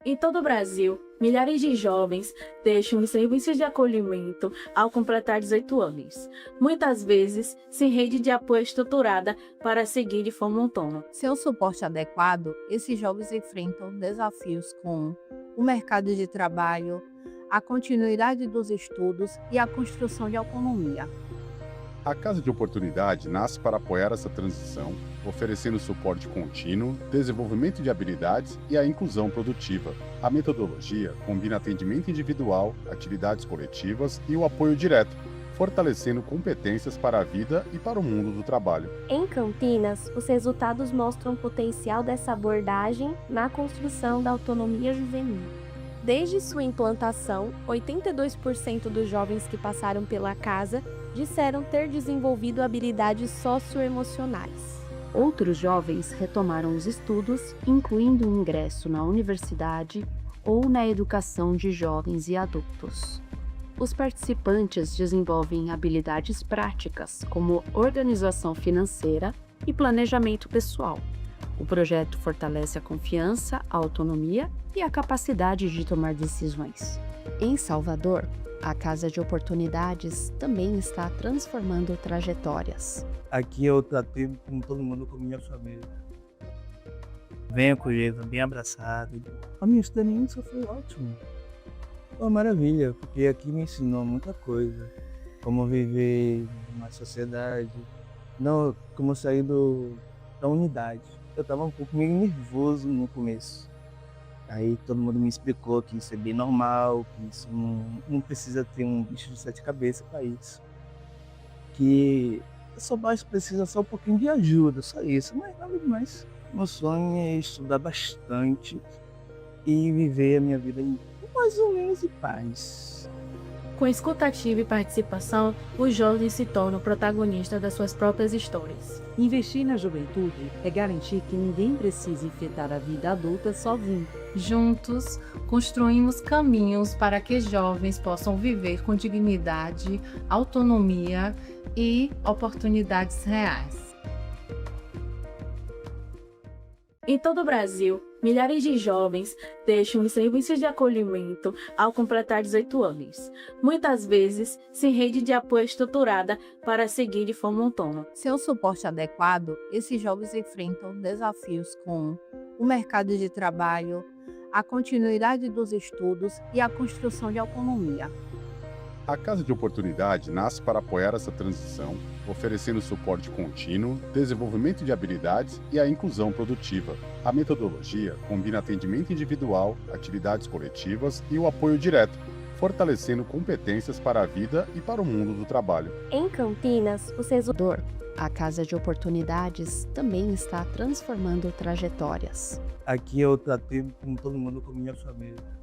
Em todo o Brasil, milhares de jovens deixam os serviços de acolhimento ao completar 18 anos, muitas vezes sem rede de apoio estruturada para seguir de forma autônoma. Sem o suporte adequado, esses jovens enfrentam desafios como o mercado de trabalho, a continuidade dos estudos e a construção de autonomia. A Casa de Oportunidade nasce para apoiar essa transição, oferecendo suporte contínuo, desenvolvimento de habilidades e a inclusão produtiva. A metodologia combina atendimento individual, atividades coletivas e o apoio direto, fortalecendo competências para a vida e para o mundo do trabalho. Em Campinas, os resultados mostram o potencial dessa abordagem na construção da autonomia juvenil. Desde sua implantação, 82% dos jovens que passaram pela casa disseram ter desenvolvido habilidades socioemocionais. Outros jovens retomaram os estudos, incluindo o ingresso na universidade ou na educação de jovens e adultos. Os participantes desenvolvem habilidades práticas, como organização financeira e planejamento pessoal. O projeto fortalece a confiança, a autonomia e a capacidade de tomar decisões. Em Salvador, a Casa de Oportunidades também está transformando trajetórias. Aqui eu tratei com todo mundo como minha família. Venho acolhido, bem abraçado. A minha experiência foi ótima. Foi uma maravilha, porque aqui me ensinou muita coisa. Como viver numa sociedade, não, como sair da unidade. Eu estava um pouco meio nervoso no começo. Aí todo mundo me explicou que isso é bem normal, que isso não precisa ter um bicho de 7 cabeças para isso. Que só precisa só um pouquinho de ajuda, só isso, mas nada demais. Meu sonho é estudar bastante e viver a minha vida em mais ou menos em paz. Com escutativa e participação, os jovens se tornam protagonistas das suas próprias histórias. Investir na juventude é garantir que ninguém precise enfrentar a vida adulta sozinho. Juntos, construímos caminhos para que jovens possam viver com dignidade, autonomia e oportunidades reais. Em todo o Brasil, milhares de jovens deixam os serviços de acolhimento ao completar 18 anos, muitas vezes sem rede de apoio estruturada para seguir de forma autônoma. Sem o suporte adequado, esses jovens enfrentam desafios como o mercado de trabalho, a continuidade dos estudos e a construção de autonomia. A Casa de Oportunidade nasce para apoiar essa transição, oferecendo suporte contínuo, desenvolvimento de habilidades e a inclusão produtiva. A metodologia combina atendimento individual, atividades coletivas e o apoio direto, fortalecendo competências para a vida e para o mundo do trabalho. Em Campinas, os resultados. A Casa de Oportunidades também está transformando trajetórias. Aqui eu tratei com todo mundo como minha família.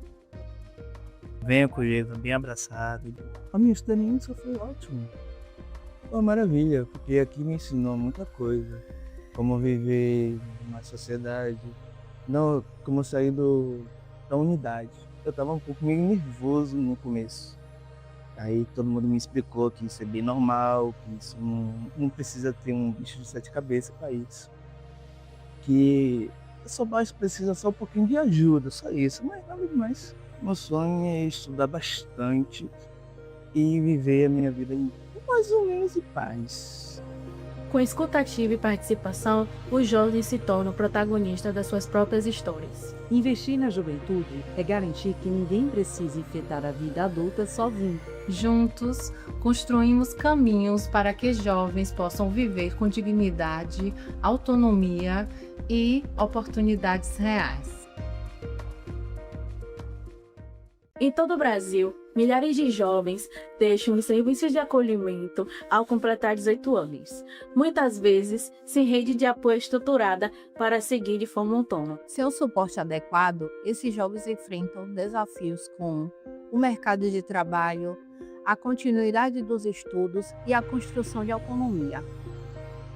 Venho acolhido, bem abraçado. A minha experiência foi ótima. Foi uma maravilha, porque aqui me ensinou muita coisa. Como viver numa sociedade, não, como sair da unidade. Eu estava um pouco meio nervoso no começo. Aí todo mundo me explicou que isso é bem normal, que isso não precisa ter um bicho de 7 cabeças para isso. Que só precisa só um pouquinho de ajuda, só isso, mas nada demais. Meu sonho é estudar bastante e viver a minha vida em mais ou menos em paz. Com escutativa e participação, os jovens se tornam protagonistas das suas próprias histórias. Investir na juventude é garantir que ninguém precise enfrentar a vida adulta sozinho. Juntos, construímos caminhos para que jovens possam viver com dignidade, autonomia e oportunidades reais. Em todo o Brasil, milhares de jovens deixam os serviços de acolhimento ao completar 18 anos, muitas vezes sem rede de apoio estruturada para seguir de forma autônoma. Sem o suporte adequado, esses jovens enfrentam desafios como o mercado de trabalho, a continuidade dos estudos e a construção de autonomia.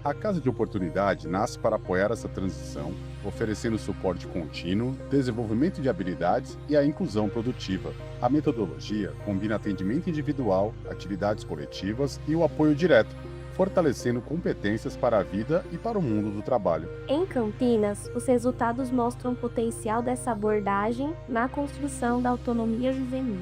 A Casa de Oportunidade nasce para apoiar essa transição, oferecendo suporte contínuo, desenvolvimento de habilidades e a inclusão produtiva. A metodologia combina atendimento individual, atividades coletivas e o apoio direto, fortalecendo competências para a vida e para o mundo do trabalho. Em Campinas, os resultados mostram o potencial dessa abordagem na construção da autonomia juvenil.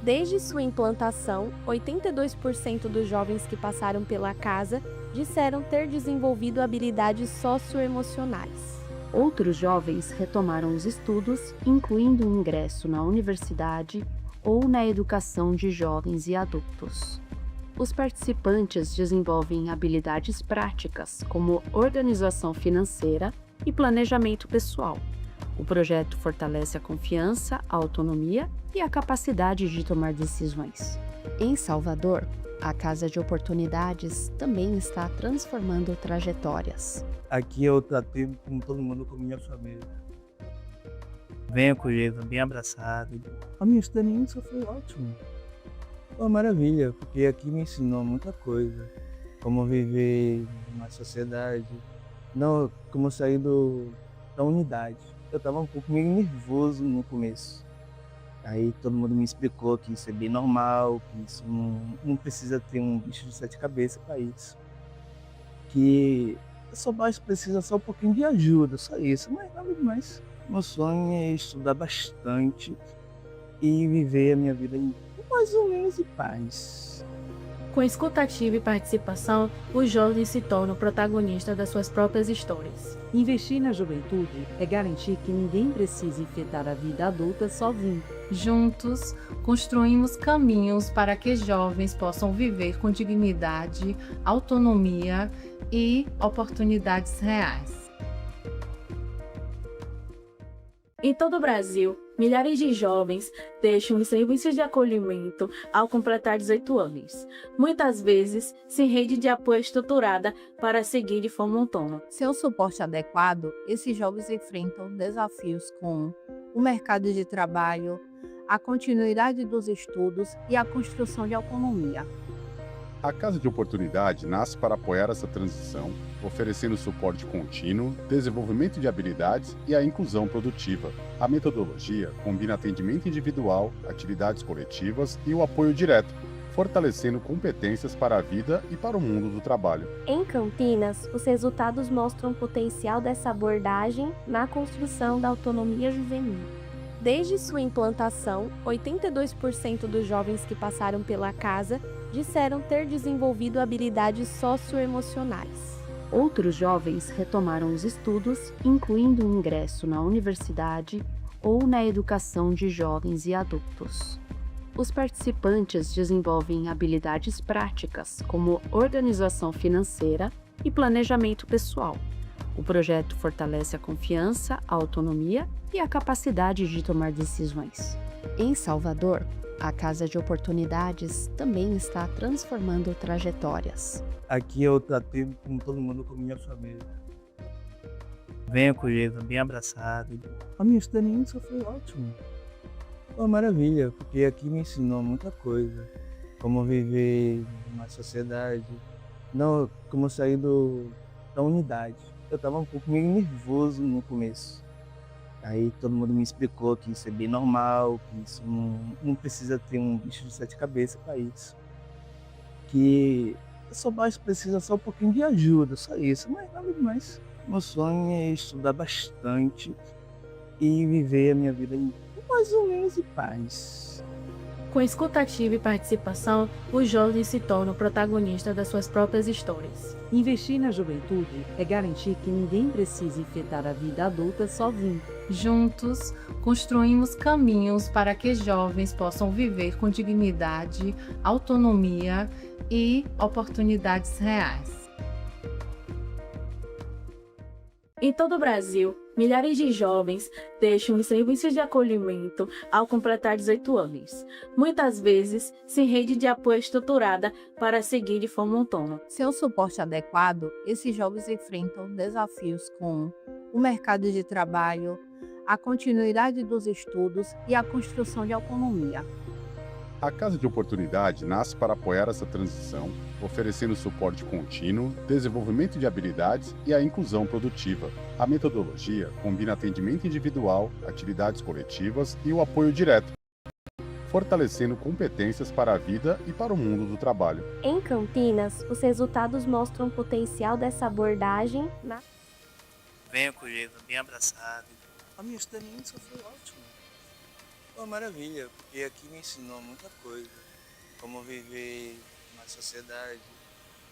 Desde sua implantação, 82% dos jovens que passaram pela casa disseram ter desenvolvido habilidades socioemocionais. Outros jovens retomaram os estudos, incluindo o ingresso na universidade ou na educação de jovens e adultos. Os participantes desenvolvem habilidades práticas, como organização financeira e planejamento pessoal. O projeto fortalece a confiança, a autonomia e a capacidade de tomar decisões. Em Salvador, a Casa de Oportunidades também está transformando trajetórias. Aqui eu tratei com todo mundo como minha família. Bem acolhido, bem abraçado. A minha experiência foi ótima. Foi uma maravilha, porque aqui me ensinou muita coisa. Como viver numa sociedade, não como sair da unidade. Eu estava um pouco meio nervoso no começo. Aí todo mundo me explicou que isso é bem normal, que isso não precisa ter um bicho de 7 cabeças para isso. Que só precisa só um pouquinho de ajuda, só isso, mas nada demais. Meu sonho é estudar bastante e viver a minha vida em mais ou menos em paz. Com escutativa e participação, os jovens se tornam protagonistas das suas próprias histórias. Investir na juventude é garantir que ninguém precise enfrentar a vida adulta sozinho. Juntos, construímos caminhos para que jovens possam viver com dignidade, autonomia e oportunidades reais. Em todo o Brasil, milhares de jovens deixam os serviços de acolhimento ao completar 18 anos. Muitas vezes, sem rede de apoio estruturada para seguir de forma autônoma. Sem o suporte adequado, esses jovens enfrentam desafios como o mercado de trabalho, a continuidade dos estudos e a construção de autonomia. A Casa de Oportunidade nasce para apoiar essa transição, oferecendo suporte contínuo, desenvolvimento de habilidades e a inclusão produtiva. A metodologia combina atendimento individual, atividades coletivas e o apoio direto, fortalecendo competências para a vida e para o mundo do trabalho. Em Campinas, os resultados mostram o potencial dessa abordagem na construção da autonomia juvenil. Desde sua implantação, 82% dos jovens que passaram pela casa disseram ter desenvolvido habilidades socioemocionais. Outros jovens retomaram os estudos, incluindo o ingresso na universidade ou na educação de jovens e adultos. Os participantes desenvolvem habilidades práticas, como organização financeira e planejamento pessoal. O projeto fortalece a confiança, a autonomia e a capacidade de tomar decisões. Em Salvador, a Casa de Oportunidades também está transformando trajetórias. Aqui eu tratei com todo mundo como minha família. Bem acolhido, bem abraçado. A minha experiência foi ótima. Foi uma maravilha, porque aqui me ensinou muita coisa. Como viver numa sociedade, não como sair da unidade. Eu estava um pouco meio nervoso no começo. Aí todo mundo me explicou que isso é bem normal, que isso não precisa ter um bicho de 7 cabeças para isso. Que só precisa só um pouquinho de ajuda, só isso, mas nada demais. Meu sonho é estudar bastante e viver a minha vida em mais ou menos em paz. Com escutativa e participação, os jovens se tornam protagonistas das suas próprias histórias. Investir na juventude é garantir que ninguém precise enfrentar a vida adulta sozinho. Juntos, construímos caminhos para que jovens possam viver com dignidade, autonomia e oportunidades reais. Em todo o Brasil, milhares de jovens deixam os serviços de acolhimento ao completar 18 anos. Muitas vezes, sem rede de apoio estruturada para seguir de forma autônoma. Sem o suporte adequado, esses jovens enfrentam desafios como o mercado de trabalho, a continuidade dos estudos e a construção de autonomia. A Casa de Oportunidade nasce para apoiar essa transição, oferecendo suporte contínuo, desenvolvimento de habilidades e a inclusão produtiva. A metodologia combina atendimento individual, atividades coletivas e o apoio direto, fortalecendo competências para a vida e para o mundo do trabalho. Em Campinas, os resultados mostram o potencial dessa abordagem na Bem acolhido, bem abraçado. A minha experiência foi ótima. Foi uma maravilha, porque aqui me ensinou muita coisa. Como viver na sociedade,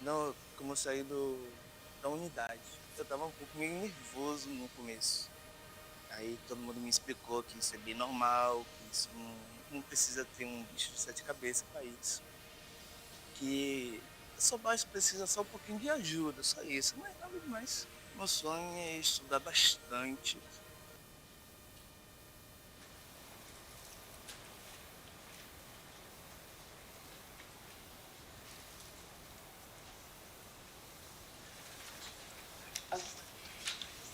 não como sair da unidade. Eu estava um pouco meio nervoso no começo. Aí todo mundo me explicou que isso é bem normal, que isso não precisa ter um bicho de sete cabeças para isso. Que só precisa só um pouquinho de ajuda, só isso, não é nada demais. Meu sonho é estudar bastante.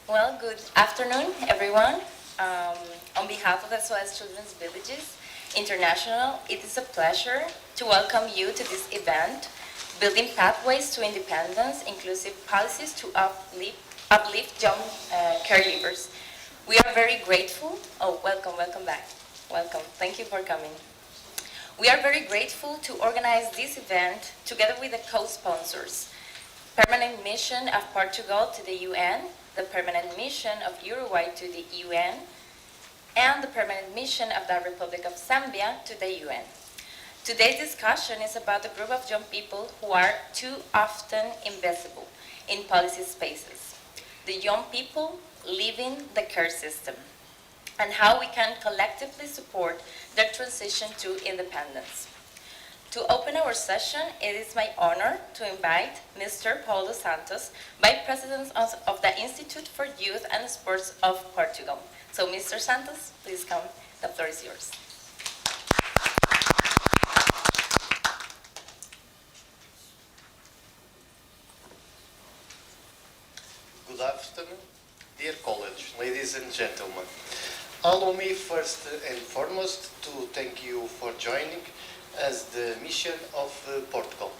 Well, good afternoon, everyone. On behalf of SOSChildrensVillages International, it is a pleasure to welcome you to this event, Building Pathways to Independence, Inclusive Policies to Uplift Young Caregivers. We are very grateful. Oh, welcome back. Welcome. Thank you for coming. We are very grateful to organize this event together with the co-sponsors, Permanent Mission of Portugal to the UN, the Permanent Mission of Uruguay to the UN, and the Permanent Mission of the Republic of Zambia to the UN. Today's discussion is about the group of young people who are too often invisible in policy spaces, the young people leaving the care system, and how we can collectively support their transition to independence. To open our session, it is my honor to invite Mr. Paulo Santos, Vice President of the Institute for Youth and Sports of Portugal. So, Mr. Santos, please come. The floor is yours. Good afternoon, dear colleagues, ladies and gentlemen. Allow me first and foremost to thank you for joining as the mission of Portugal,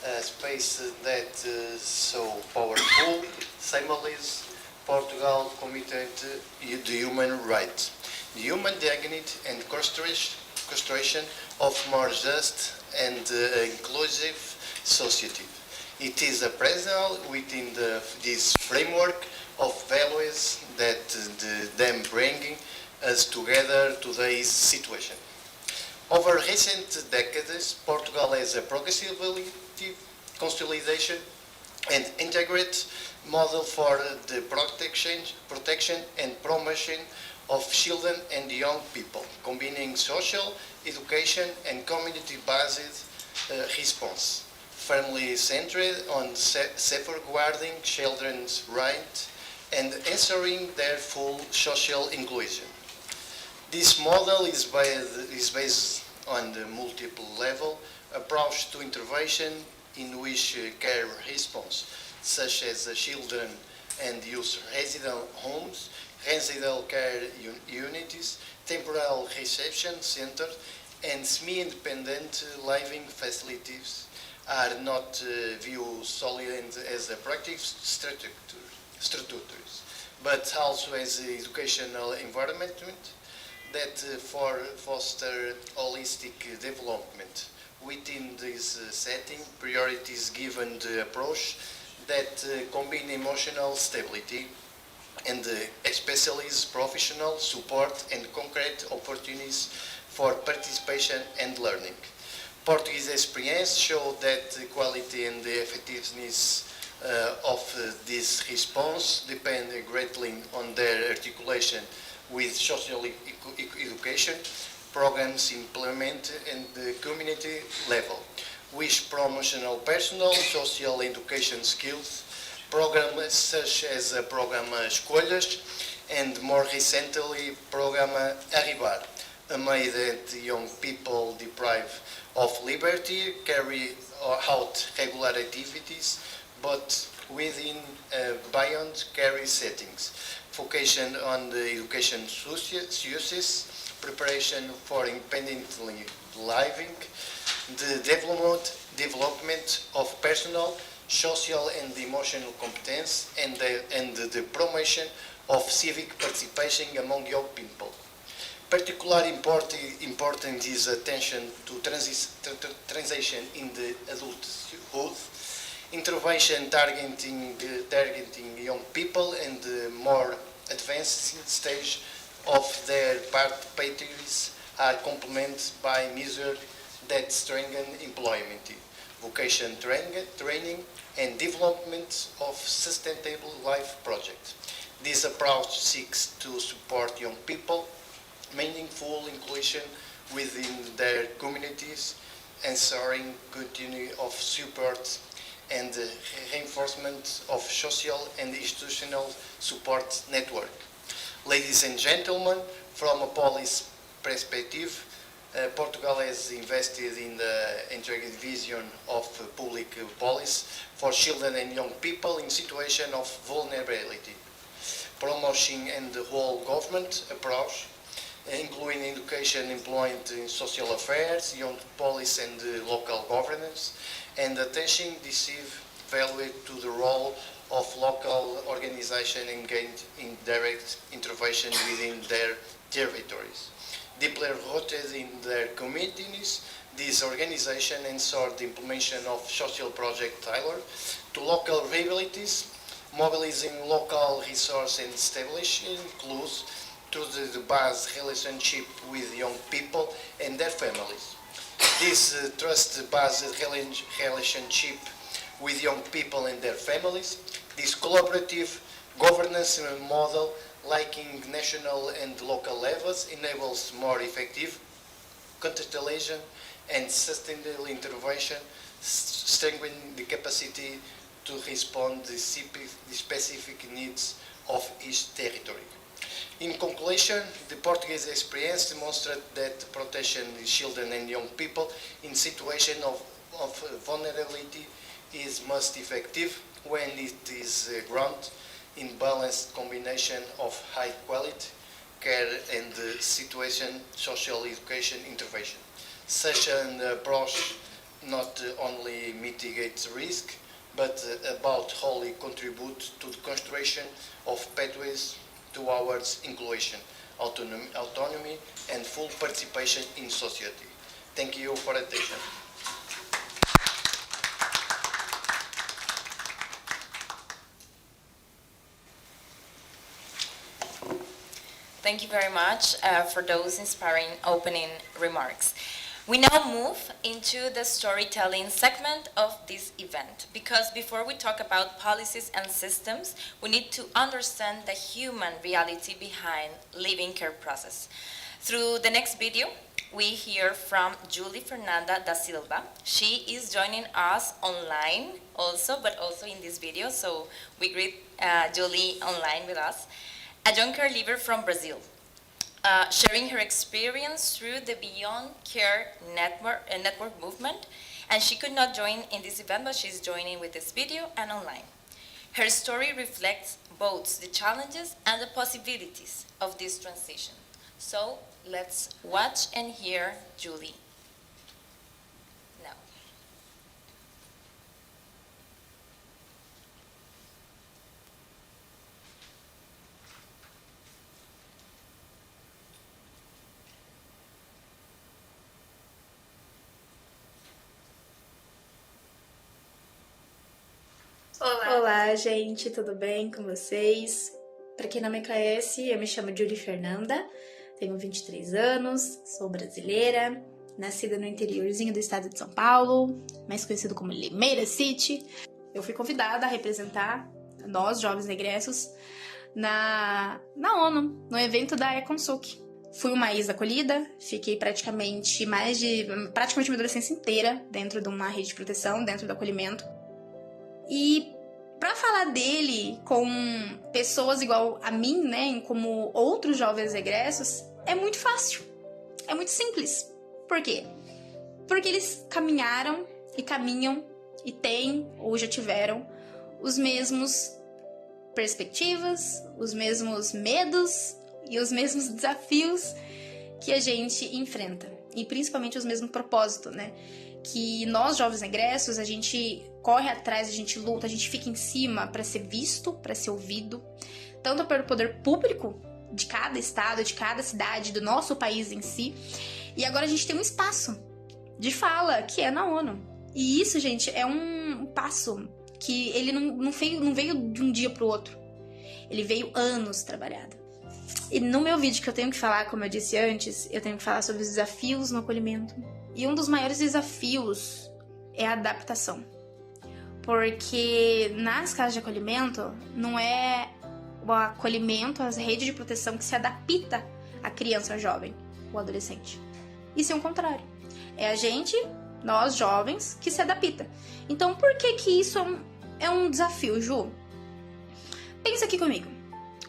a space that is so powerful, symbolizes Portugal committed to the human rights, the human dignity and construction of more just and inclusive society. It is a present within this framework of values that them bringing us together today's situation. Over recent decades, Portugal has a progressively consolidation and integrate model for the protection and promotion of children and young people, combining social, education and community-based response, firmly centered on safeguarding children's rights and ensuring their full social inclusion. This model is based on the multiple level approach to intervention in which care response, such as children and youth residential homes, residential care units, temporary reception centers, and semi-independent living facilities are not viewed solely as a practice structures, but also as educational environment that foster holistic development. Within this setting, priorities given the approach that combine emotional stability and especially professional support and concrete opportunities for participation and learning. Portuguese experience show that the quality and the effectiveness of this response depend greatly on their articulation with social education programs implemented at the community level, which promotional personal social education skills, programs such as the program Escolhas and more recently program Arribar, made that young people deprived of liberty carry out regular activities, but within beyond care settings, focusing on the education uses, preparation for independently living, the development of personal, social and emotional competence, and the promotion of civic participation among young people. Particular important is attention to transition in the adulthood, intervention targeting young people and the more advanced stage of their pathways are complemented by measures that strengthen employment, vocation training and development of sustainable life projects. This approach seeks to support young people meaningful inclusion within their communities, ensuring continuity of support and reinforcement of social and institutional support network. Ladies and gentlemen, from a policy perspective, Portugal has invested in the integrated vision of public policy for children and young people in situation of vulnerability, promoting and the whole government approach, including education, employment, social affairs, young policy and local governance, and attention decisive value to the role of local organizations engaged in direct intervention within their territories. Deeply rooted in their communities, these organizations ensure the implementation of social projects tailored to local realities, mobilizing local resources and establishing clues to the base relationship with young people and their families. This trust-based relationship with young people and their families, this collaborative governance model liking national and local levels enables more effective contextualization and sustainable intervention, strengthening the capacity to respond to the specific needs of each territory. In conclusion, the Portuguese experience demonstrates that protection of children and young people in situations of vulnerability is most effective when it is grounded in balanced combination of high quality care and situation social education intervention. Such an approach not only mitigates risk, but about wholly contribute to the construction of pathways towards inclusion, autonomy and full participation in society. Thank you for attention. Thank you very much for those inspiring opening remarks. We now move into the storytelling segment of this event, because before we talk about policies and systems, we need to understand the human reality behind living care process. Through the next video, we hear from Julie Fernanda da Silva. She is joining us online also, but also in this video, so we greet Julie online with us. A young caregiver from Brazil. Sharing her experience through the Beyond Care network movement, and she could not join in this event, but she's joining with this video and online. Her story reflects both the challenges and the possibilities of this transition. So let's watch and hear Julie now. Olá, gente, tudo bem com vocês? Para quem não me conhece, eu me chamo Julie Fernanda, tenho 23 anos, sou brasileira, nascida no interiorzinho do estado de São Paulo, mais conhecido como Limeira City. Eu fui convidada a representar nós, jovens negressos, na ONU, no evento da ECOSOC. Fui uma ex-acolhida, fiquei praticamente minha adolescência inteira dentro de uma rede de proteção, dentro do acolhimento. E para falar dele com pessoas igual a mim, né, como outros jovens egressos, é muito fácil, é muito simples. Por quê? Porque eles caminharam e caminham e têm ou já tiveram os mesmos perspectivas, os mesmos medos e os mesmos desafios que a gente enfrenta. E principalmente os mesmos propósitos, né? Que nós, jovens egressos, a gente corre atrás, a gente luta, a gente fica em cima para ser visto, para ser ouvido, tanto pelo poder público de cada estado, de cada cidade, do nosso país em si. E agora a gente tem um espaço de fala, que é na ONU. E isso, gente, é um passo que ele não veio de um dia pro outro. Ele veio anos trabalhado. E no meu vídeo que eu tenho que falar, como eu disse antes, eu tenho que falar sobre os desafios no acolhimento. E um dos maiores desafios é a adaptação. Porque nas casas de acolhimento, não é o acolhimento, as redes de proteção que se adapta à criança jovem ou adolescente. Isso é o contrário. É a gente, nós jovens, que se adapta. Então, por que isso é um desafio, Ju? Pensa aqui comigo.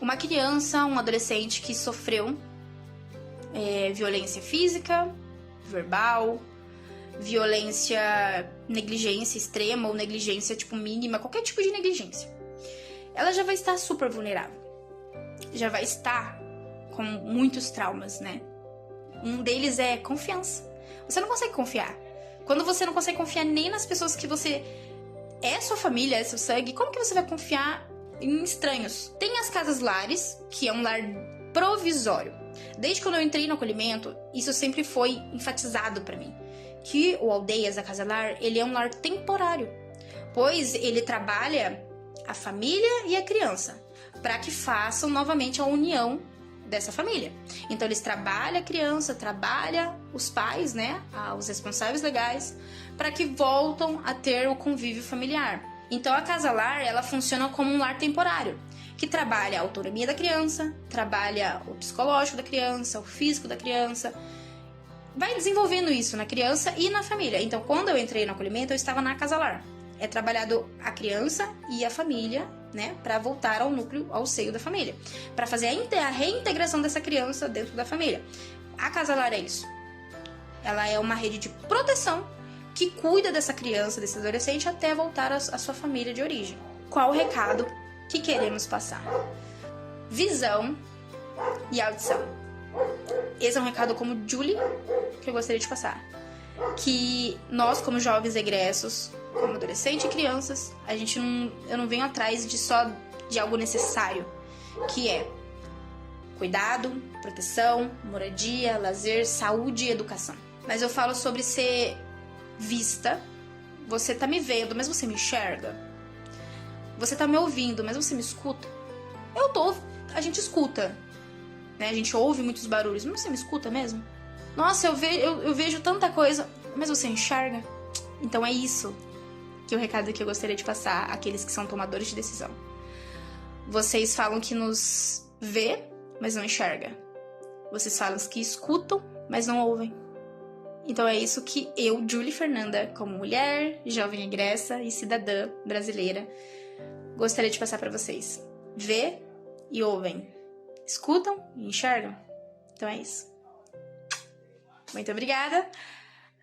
Uma criança, um adolescente que sofreu violência física, verbal, violência, negligência extrema ou negligência tipo mínima, qualquer tipo de negligência. Ela já vai estar super vulnerável. Já vai estar com muitos traumas, né? Um deles é confiança. Você não consegue confiar. Quando você não consegue confiar nem nas pessoas que você é sua família, é seu sangue, como que você vai confiar em estranhos? Tem as casas lares, que é um lar provisório. Desde quando eu entrei no acolhimento, isso sempre foi enfatizado pra mim. Que o Aldeias, a Casa Lar, ele é um lar temporário, pois ele trabalha a família e a criança para que façam novamente a união dessa família. Então eles trabalham a criança, trabalham os pais, né, os responsáveis legais, para que voltam a ter o convívio familiar. Então a Casa Lar, ela funciona como um lar temporário, que trabalha a autonomia da criança, trabalha o psicológico da criança, o físico da criança, vai desenvolvendo isso na criança e na família. Então, quando eu entrei no acolhimento, eu estava na Casa Lar. É trabalhado a criança e a família, né, para voltar ao núcleo, ao seio da família, para fazer a reintegração dessa criança dentro da família. A Casa Lar é isso. Ela é uma rede de proteção que cuida dessa criança, desse adolescente, até voltar à sua família de origem. Qual o recado que queremos passar? Visão e audição. Esse é um recado como Julie que eu gostaria de passar. Que nós, como jovens egressos, como adolescentes e crianças, eu não venho atrás de algo necessário, que é cuidado, proteção, moradia, lazer, saúde e educação. Mas eu falo sobre ser vista. Você tá me vendo, mas você me enxerga? Você tá me ouvindo, mas você me escuta? A gente escuta, né? A gente ouve muitos barulhos, mas você me escuta mesmo? Nossa, eu vejo tanta coisa, mas você enxerga? Então é isso que é o recado que eu gostaria de passar àqueles que são tomadores de decisão. Vocês falam que nos vê, mas não enxerga. Vocês falam que escutam, mas não ouvem. Então é isso que eu, Julie Fernanda, como mulher, jovem egressa e cidadã brasileira, gostaria de passar para vocês. Vê e ouvem. Escutam e enxergam. Então é isso. Muito obrigada.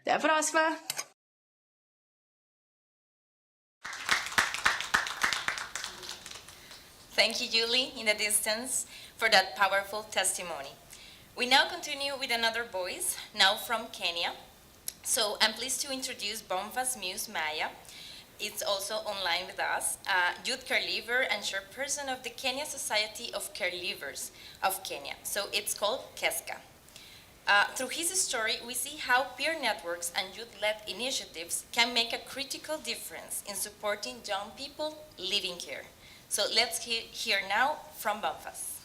Até a próxima. Thank you, Julie, in the distance, for that powerful testimony. We now continue with another voice, now from Kenya. So I'm pleased to introduce Bomva's muse, Maya. It's also online with us, youth caregiver and chairperson of the Kenya Society of Caregivers of Kenya. So it's called KESCA. Through his story, we see how peer networks and youth-led initiatives can make a critical difference in supporting young people living care. So let's hear now from Bomvas.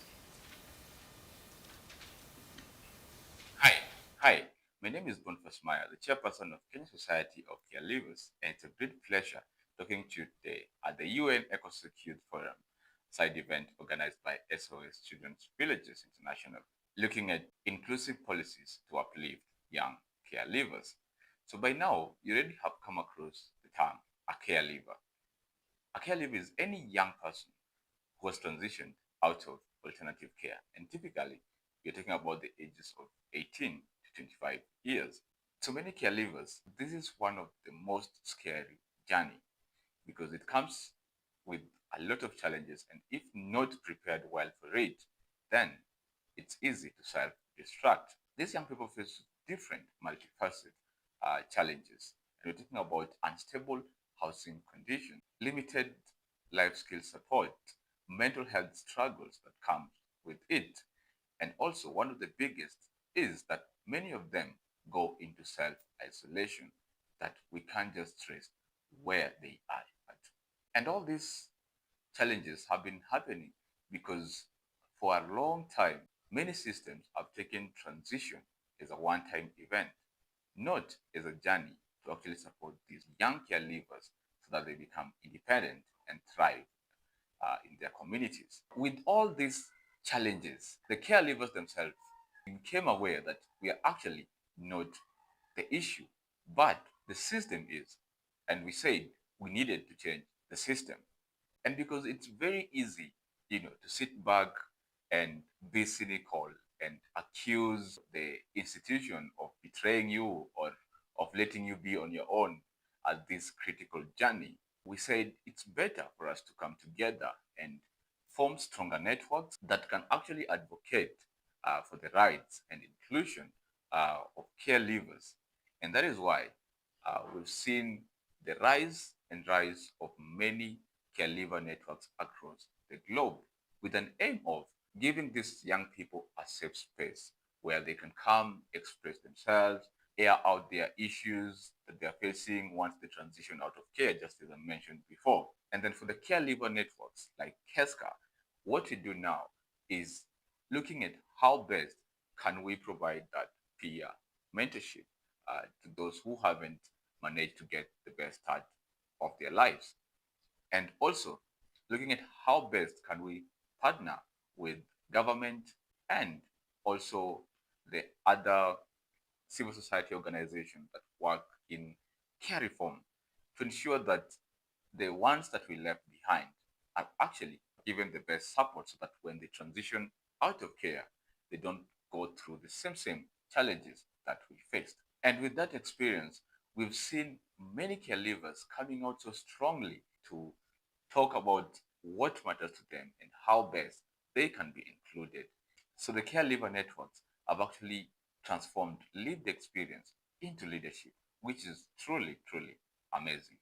Hi. My name is Boniface Maya, the chairperson of Kenya Society of Caregivers, and it's a great pleasure talking to you today at the UN ECOSOC Youth Forum, side event organized by SOSChildrensVillages International, looking at inclusive policies to uplift young caregivers. So by now, you already have come across the term a caregiver. A caregiver is any young person who has transitioned out of alternative care, and typically, you're talking about the ages of 18 to 25 years. So many caregivers, this is one of the most scary journey because it comes with a lot of challenges, and if not prepared well for it, then it's easy to self-destruct. These young people face different multifaceted challenges, and we're talking about unstable housing conditions, limited life skill support, mental health struggles that come with it, And also, one of the biggest is that many of them go into self-isolation, that we can't just trace where they are at. And all these challenges have been happening because for a long time, many systems have taken transition as a one-time event, not as a journey to actually support these young caregivers so that they become independent and thrive in their communities. With all these challenges, the caregivers themselves became aware that we are actually not the issue, but the system is. And we said we needed to change the system. And because it's very easy, to sit back and be cynical and accuse the institution of betraying you or of letting you be on your own at this critical journey, we said it's better for us to come together and form stronger networks that can actually advocate for the rights and inclusion of caregivers. And that is why we've seen the rise of many caregiver networks across the globe with an aim of giving these young people a safe space where they can come express themselves, air out their issues that they're facing once they transition out of care, just as I mentioned before. And then for the caregiver networks like KESCA, what we do now is looking at how best can we provide that peer mentorship to those who haven't managed to get the best start of their lives. And also looking at how best can we partner with government and also the other civil society organizations that work in care reform to ensure that the ones that we left behind are actually given the best support so that when they transition out of care, they don't go through the same challenges that we faced. And with that experience, we've seen many caregivers coming out so strongly to talk about what matters to them and how best they can be included. So the caregiver networks have actually transformed lived experience into leadership, which is truly, truly amazing.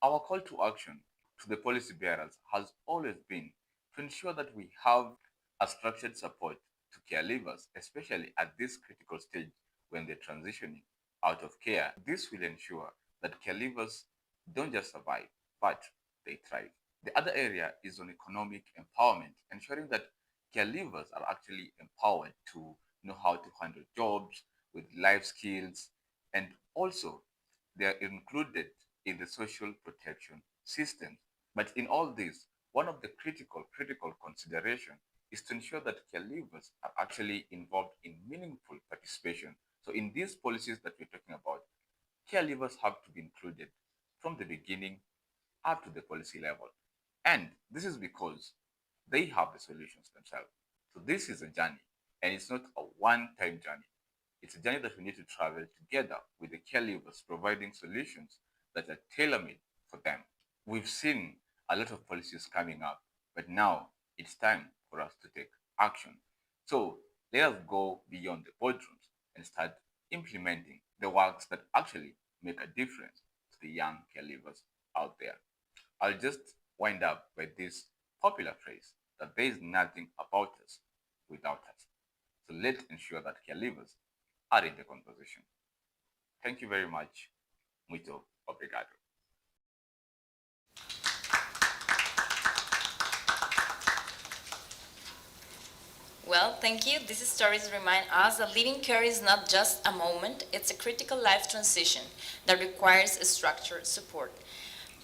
Our call to action to the policy bearers has always been to ensure that we have a structured support to caregivers, especially at this critical stage when they're transitioning out of care. This will ensure that caregivers don't just survive, but they thrive. The other area is on economic empowerment, ensuring that caregivers are actually empowered to know how to handle jobs with life skills, and also they are included in the social protection system. But in all this, one of the critical consideration is to ensure that caregivers are actually involved in meaningful participation. So in these policies that we're talking about, caregivers have to be included from the beginning up to the policy level. And this is because they have the solutions themselves. So this is a journey, and it's not a one-time journey. It's a journey that we need to travel together with the caregivers, providing solutions that are tailor-made for them. We've seen a lot of policies coming up, but now it's time for us to take action. So let us go beyond the boardrooms and start implementing the works that actually make a difference to the young caregivers out there. I'll just wind up by this popular phrase that there is nothing about us without us. So let's ensure that caregivers are in the conversation. Thank you very much. Muito obrigado. Well, thank you. These stories remind us that living care is not just a moment, it's a critical life transition that requires a structured support.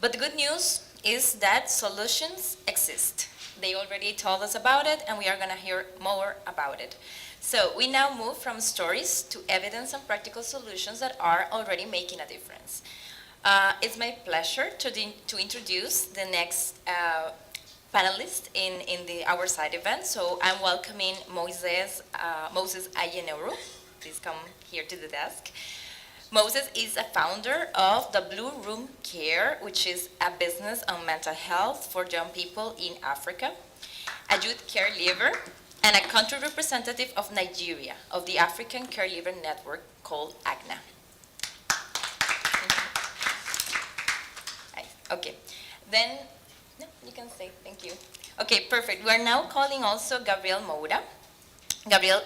But the good news is that solutions exist. They already told us about it, and we are going to hear more about it. So we now move from stories to evidence and practical solutions that are already making a difference. It's my pleasure to introduce the next panelist in our side event. So I'm welcoming Moses Ayeneuru. Please come here to the desk. Moses is a founder of the Blue Room Care, which is a business on mental health for young people in Africa, a youth caregiver, and a country representative of Nigeria, of the African Caregiver Network called AGNA. Okay, then, no, you can say thank you. Okay, perfect. We're now calling also Gabriel Moura. Gabriel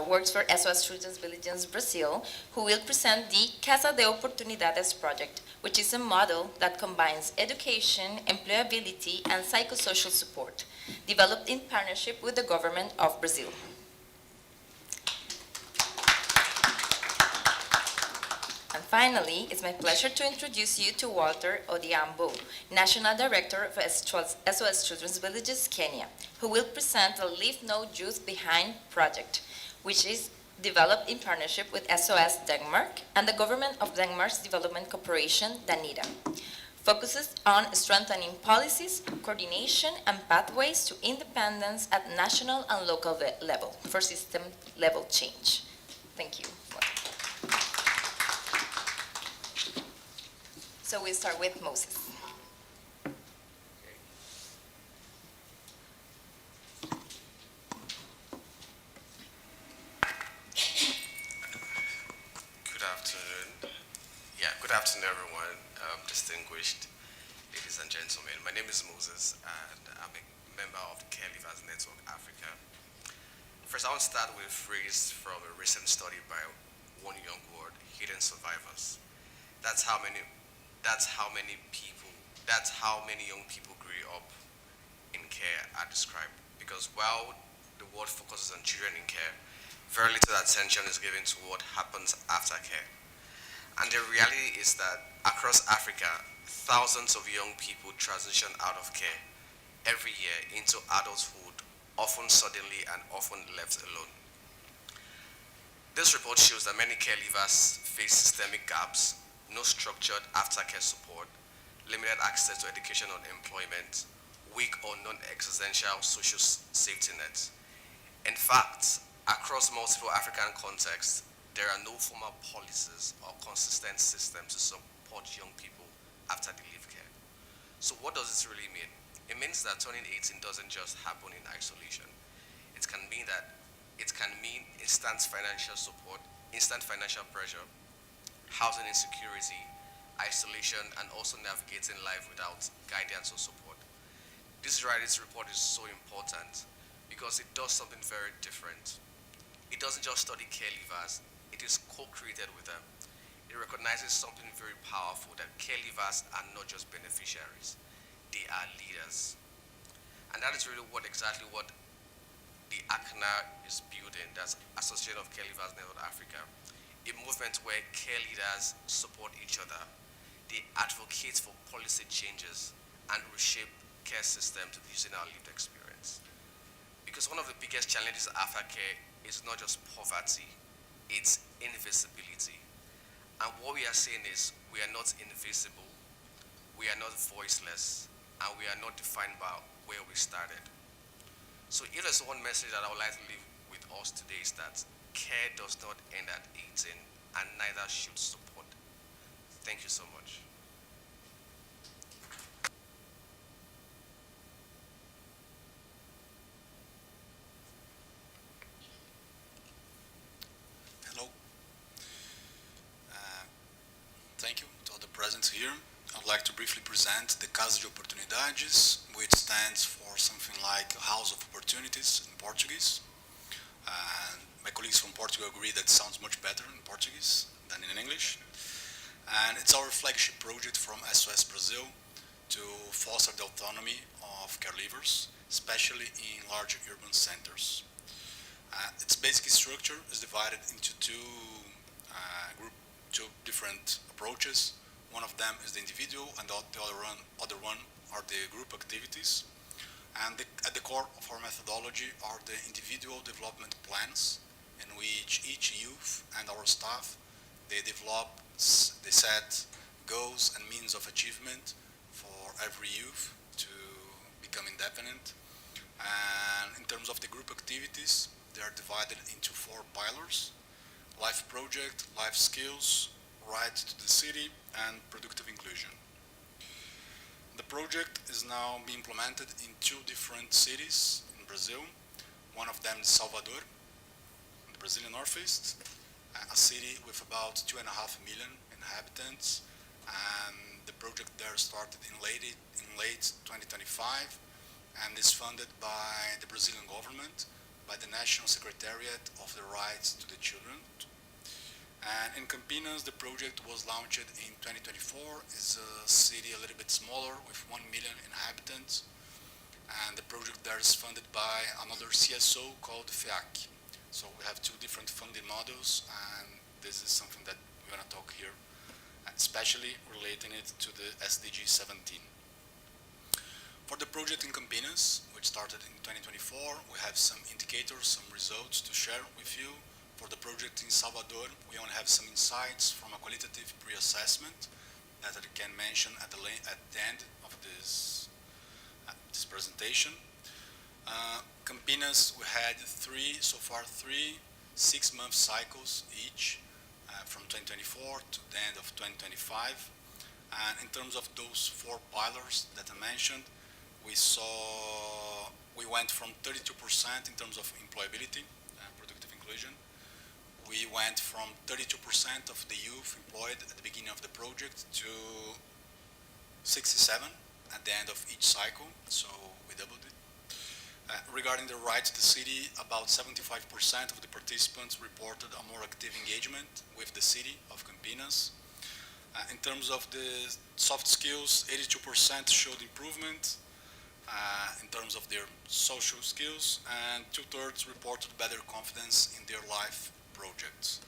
works for SOS Children's Villages Brazil, who will present the Casa de Oportunidades project, which is a model that combines education, employability, and psychosocial support, developed in partnership with the government of Brazil. And finally, it's my pleasure to introduce you to Walter Odiambo, National Director of SOS Children's Villages, Kenya, who will present the Leave No Youth Behind project, which is developed in partnership with SOS Denmark and the Government of Denmark's Development Corporation, DANIDA. Focuses on strengthening policies, coordination, and pathways to independence at national and local level for system-level change. Thank you. So we'll start with Moses. Good afternoon, everyone, distinguished ladies and gentlemen. My name is Moses, and I'm a member of the Care Leavers Network Africa. First, I want to start with a phrase from a recent study by One Young World, Hidden Survivors. That's how many young people grew up in care are described. Because while the world focuses on children in care, very little attention is given to what happens after care. And the reality is that across Africa, thousands of young people transition out of care every year into adulthood, often suddenly and often left alone. This report shows that many care leavers face systemic gaps, no structured aftercare support, limited access to education or employment, weak or non-existential social safety nets. In fact, across multiple African contexts, there are no formal policies or consistent systems to support young people after they leave care. So what does this really mean? It means that turning 18 doesn't just happen in isolation. It can mean instant financial support, instant financial pressure, housing insecurity, isolation, and also navigating life without guidance or support. This report is so important because it does something very different. It doesn't just study care leavers, it is co-created with them. It recognizes something very powerful, that care leavers are not just beneficiaries, they are leaders. And that is really exactly what the ACNA is building, that's Association of Care Leavers Network Africa, a movement where care leaders support each other. They advocate for policy changes and reshape care systems using our lived experience. Because one of the biggest challenges after care is not just poverty, it's invisibility. And what we are saying is we are not invisible, we are not voiceless, and we are not defined by where we started. So if there's one message that I would like to leave with us today is that care does not end at 18, and neither should support. Thank you so much. Hello. Thank you to all the presents here. I'd like to briefly present the Casa de Oportunidades, which stands for something like House of Opportunities in Portuguese. My colleagues from Portugal agree that sounds much better in Portuguese than in English. And it's our flagship project from SOS Brazil to foster the autonomy of care leavers, especially in large urban centers. Its basic structure is divided into two different approaches. One of them is the individual, and the other one are the group activities. And at the core of our methodology are the individual development plans, in which each youth and our staff, they set goals and means of achievement for every youth to become independent. And in terms of the group activities, they are divided into 4 pillars: life project, life skills, right to the city, and productive inclusion. The project is now being implemented in 2 different cities in Brazil. One of them is Salvador, in the Brazilian Northeast, a city with about 2.5 million inhabitants. And the project there started in late 2025 and is funded by the Brazilian government, by the National Secretariat of the Rights to the Children. And in Campinas, the project was launched in 2024. It's a city a little bit smaller with 1 million inhabitants. And the project there is funded by another CSO called FEAC. So we have two different funding models, and this is something that we're going to talk here, especially relating it to the SDG 17. For the project in Campinas, which started in 2024, we have some indicators, some results to share with you. For the project in Salvador, we only have some insights from a qualitative pre-assessment that I can mention at the end of this presentation. Campinas, we had so far three 6-month cycles each, from 2024 to the end of 2025. And in terms of those 4 pillars that I mentioned, we went from 32% in terms of employability, productive inclusion. We went from 32% of the youth employed at the beginning of the project to 67 at the end of each cycle, so we doubled it. Regarding the right to the city, about 75% of the participants reported a more active engagement with the city of Campinas. In terms of the soft skills, 82% showed improvement in terms of their social skills, and 2/3 reported better confidence in their life projects.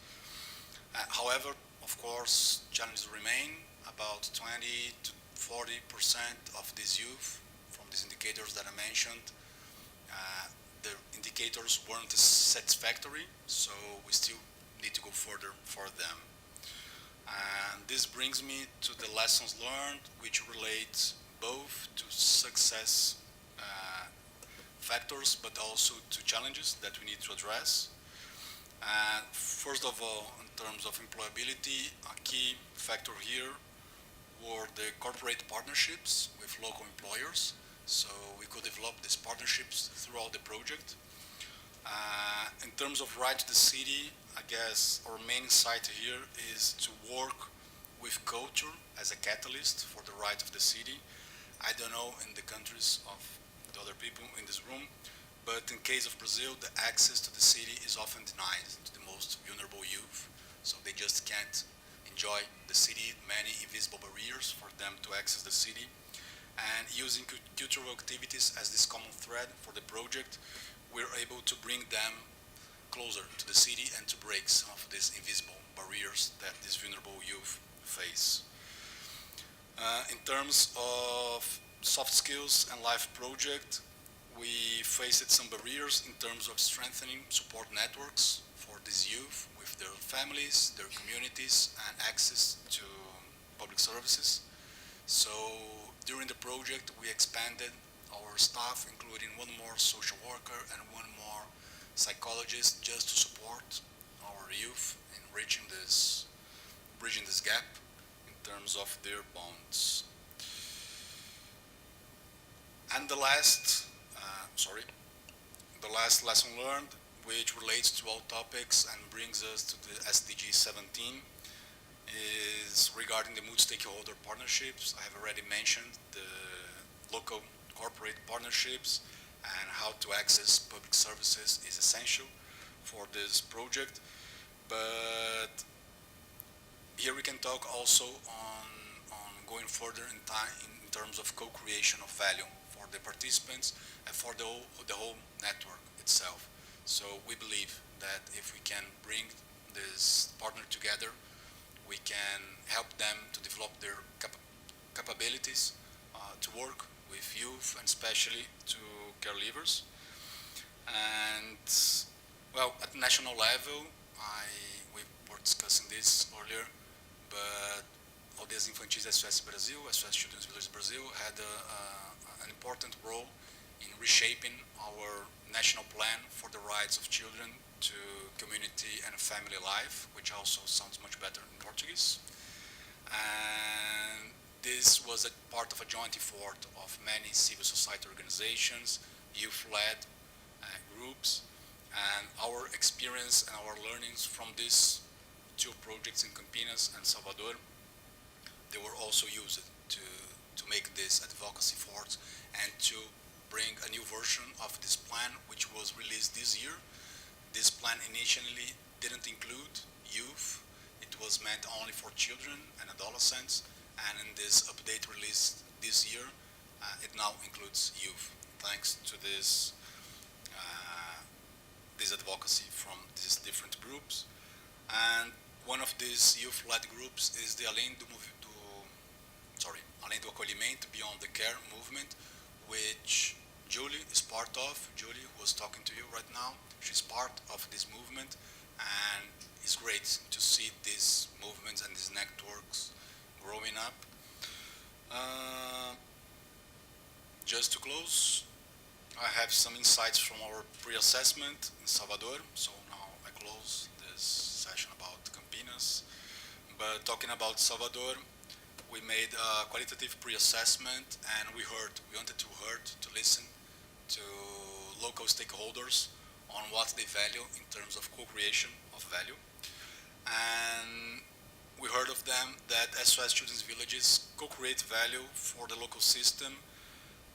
However, of course, challenges remain. About 20 to 40% of these youth, from these indicators that I mentioned, the indicators weren't satisfactory, so we still need to go further for them. And this brings me to the lessons learned, which relate both to success factors, but also to challenges that we need to address. First of all, in terms of employability, a key factor here were the corporate partnerships with local employers. So we could develop these partnerships throughout the project. In terms of right to the city, I guess our main insight here is to work with culture as a catalyst for the right of the city. I don't know in the countries of the other people in this room, but in case of Brazil, the access to the city is often denied to the most vulnerable youth. So they just can't enjoy the city, many invisible barriers for them to access the city. And using cultural activities as this common thread for the project, we're able to bring them closer to the city and to break some of these invisible barriers that these vulnerable youth face. In terms of soft skills and life project, we faced some barriers in terms of strengthening support networks for these youth with their families, their communities, and access to public services. So during the project, we expanded our staff, including 1 more social worker and 1 more psychologist, just to support our youth in bridging this gap in terms of their bonds. And the last lesson learned, which relates to all topics and brings us to the SDG 17, is regarding the multi-stakeholder partnerships. I have already mentioned the local corporate partnerships, and how to access public services is essential for this project. But here we can talk also on going further in time in terms of co-creation of value for the participants and for the whole network itself. So we believe that if we can bring this partner together, we can help them to develop their capabilities to work with youth and especially to caregivers. And well, at national level, we were discussing this earlier, but Aldeias Infantis SOS Brasil, SOSChildrensVillages Brazil, had an important role in reshaping our national plan for the rights of children to community and family life, which also sounds much better in Portuguese. And this was a part of a joint effort of many civil society organizations, youth-led groups, and our experience and our learnings from these 2 projects in Campinas and Salvador, they were also used to make this advocacy efforts and to bring a new version of this plan, which was released this year. This plan initially didn't include youth. It was meant only for children and adolescents, and in this update released this year, it now includes youth, thanks to this advocacy from these different groups. And one of these youth-led groups is the Além do Acolhimento, Beyond the Care movement, which Julie is part of. Julie, who was talking to you right now, she's part of this movement, and it's great to see these movements and these networks growing up. Just to close, I have some insights from our pre-assessment in Salvador. So now I close this session about Campinas. But talking about Salvador, we made a qualitative pre-assessment, and we wanted to listen to local stakeholders on what they value in terms of co-creation of value. And we heard of them that SOS Children's Villages co-create value for the local system,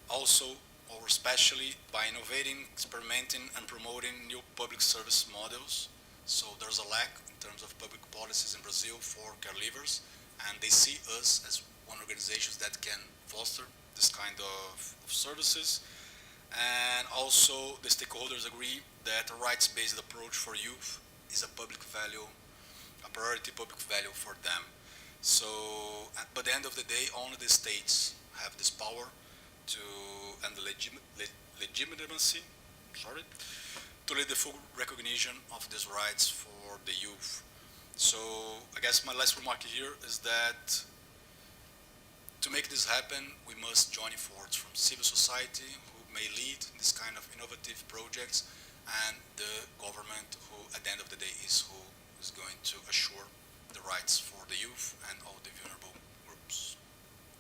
also or especially by innovating, experimenting, and promoting new public service models. So there's a lack in terms of public policies in Brazil for caregivers, and they see us as one organization that can foster this kind of services. And also the stakeholders agree that a rights-based approach for youth is a public value, a priority public value for them. So, but at the end of the day, only the states have this power and the legitimacy, to lead the full recognition of these rights for the youth. So I guess my last remark here is that to make this happen, we must join efforts from civil society, who may lead this kind of innovative projects, and the government, who at the end of the day is who is going to assure the rights for the youth and all the vulnerable groups.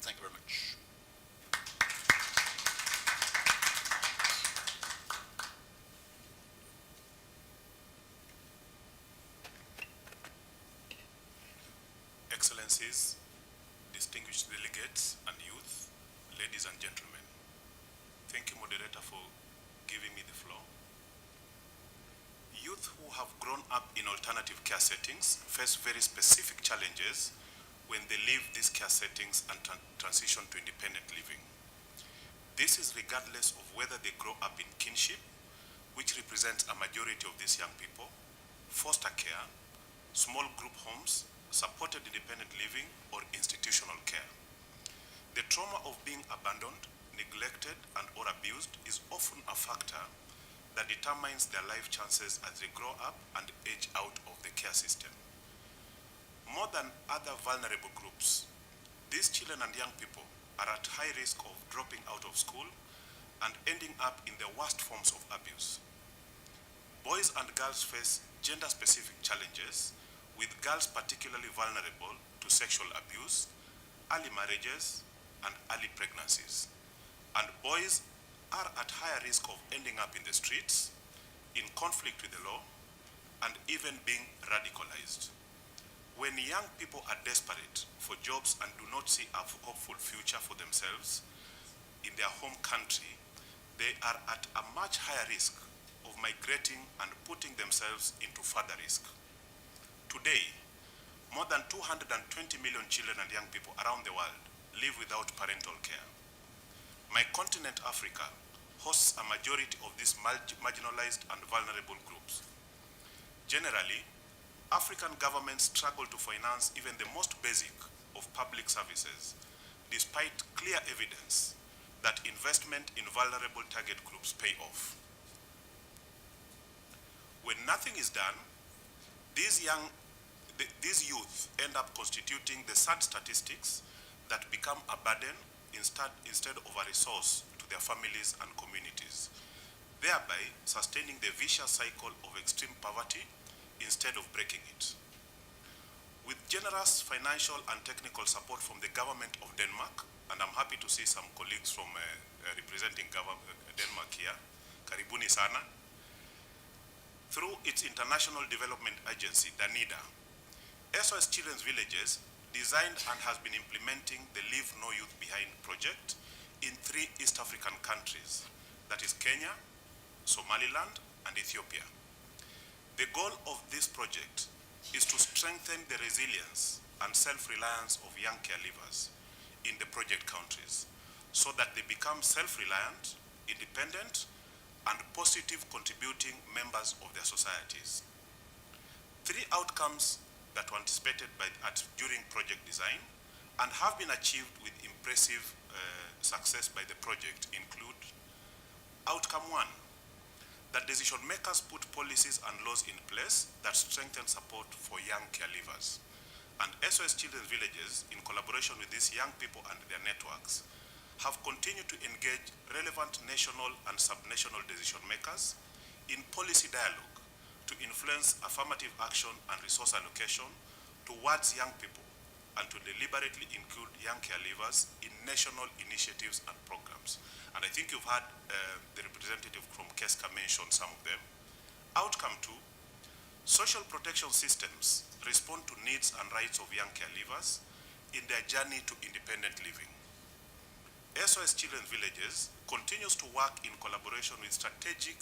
Thank you very much. Excellencies, distinguished delegates and youth, ladies and gentlemen. Thank you, moderator, for giving me the floor. Youth who have grown up in alternative care settings face very specific challenges when they leave these care settings and transition to independent living. This is regardless of whether they grow up in kinship, which represents a majority of these young people, foster care, small group homes, supported independent living, or institutional care. The trauma of being abandoned, neglected, and or abused is often a factor that determines their life chances as they grow up and age out of the care system. More than other vulnerable groups, these children and young people are at high risk of dropping out of school and ending up in the worst forms of abuse. Boys and girls face gender-specific challenges, with girls particularly vulnerable to sexual abuse, early marriages, and early pregnancies. And boys are at higher risk of ending up in the streets, in conflict with the law, and even being radicalized. When young people are desperate for jobs and do not see a hopeful future for themselves in their home country, they are at a much higher risk of migrating and putting themselves into further risk. Today, more than 220 million children and young people around the world live without parental care. My continent, Africa, hosts a majority of these marginalized and vulnerable groups. Generally, African governments struggle to finance even the most basic of public services, despite clear evidence that investment in vulnerable target groups pay off. When nothing is done, these youth end up constituting the sad statistics that become a burden instead of a resource to their families and communities, thereby sustaining the vicious cycle of extreme poverty instead of breaking it. With generous financial and technical support from the government of Denmark, and I'm happy to see some colleagues from representing Denmark here, karibuni sana, through its International Development Agency, DANIDA, SOS Children's Villages designed and has been implementing the Leave No Youth Behind project in 3 East African countries, that is Kenya, Somaliland, and Ethiopia. The goal of this project is to strengthen the resilience and self-reliance of young caregivers in the project countries so that they become self-reliant, independent, and positive contributing members of their societies. 3 outcomes that were anticipated during project design and have been achieved with impressive success by the project include: outcome 1, that decision makers put policies and laws in place that strengthen support for young caregivers. And SOS Children's Villages, in collaboration with these young people and their networks, have continued to engage relevant national and subnational decision makers in policy dialogue to influence affirmative action and resource allocation towards young people and to deliberately include young caregivers in national initiatives and programs. And I think you've had the representative from KESCA mention some of them. Outcome 2, social protection systems respond to needs and rights of young caregivers in their journey to independent living. SOS Children's Villages continues to work in collaboration with strategic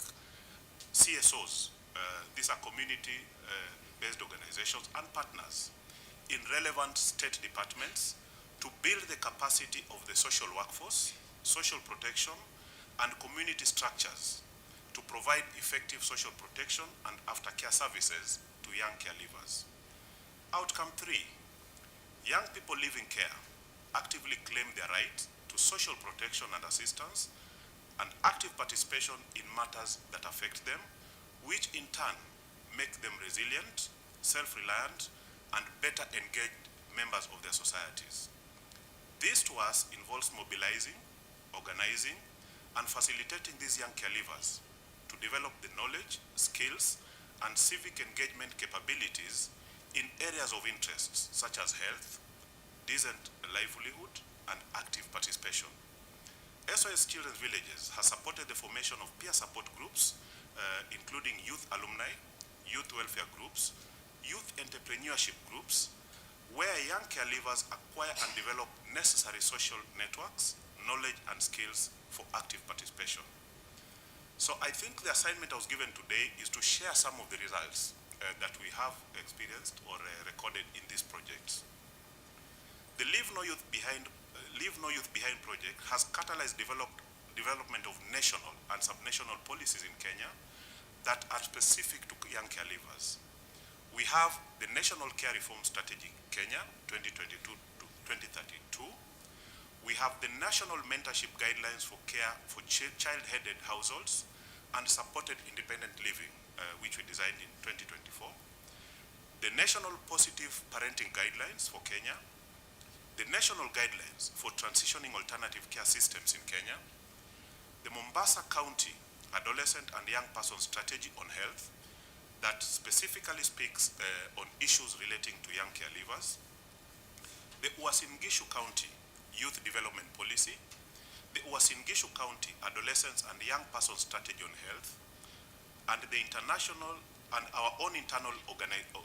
CSOs, these are community-based organizations and partners in relevant state departments to build the capacity of the social workforce, social protection, and community structures to provide effective social protection and aftercare services to young caregivers. Outcome 3, young people living care actively claim their right to social protection and assistance and active participation in matters that affect them, which in turn make them resilient, self-reliant, and better engaged members of their societies. This to us involves mobilizing, organizing, and facilitating these young caregivers to develop the knowledge, skills, and civic engagement capabilities in areas of interest such as health, decent livelihood, and active participation. SOS Children's Villages has supported the formation of peer support groups, including youth alumni, youth welfare groups, youth entrepreneurship groups, where young caregivers acquire and develop necessary social networks, knowledge, and skills for active participation. So I think the assignment I was given today is to share some of the results that we have experienced or recorded in these projects. The Leave No Youth Behind project has catalyzed development of national and subnational policies in Kenya that are specific to young caregivers. We have the National Care Reform Strategy Kenya 2022 to 2032. We have the National Mentorship Guidelines for Care for Child-Headed Households and Supported Independent Living, which we designed in 2024. The National Positive Parenting Guidelines for Kenya. The National Guidelines for Transitioning Alternative Care Systems in Kenya. The Mombasa County Adolescent and Young Person Strategy on Health that specifically speaks on issues relating to young caregivers. The Uasin Gishu County Youth Development Policy. The Uasin Gishu County Adolescents and Young Person Strategy on Health. And the international and our own internal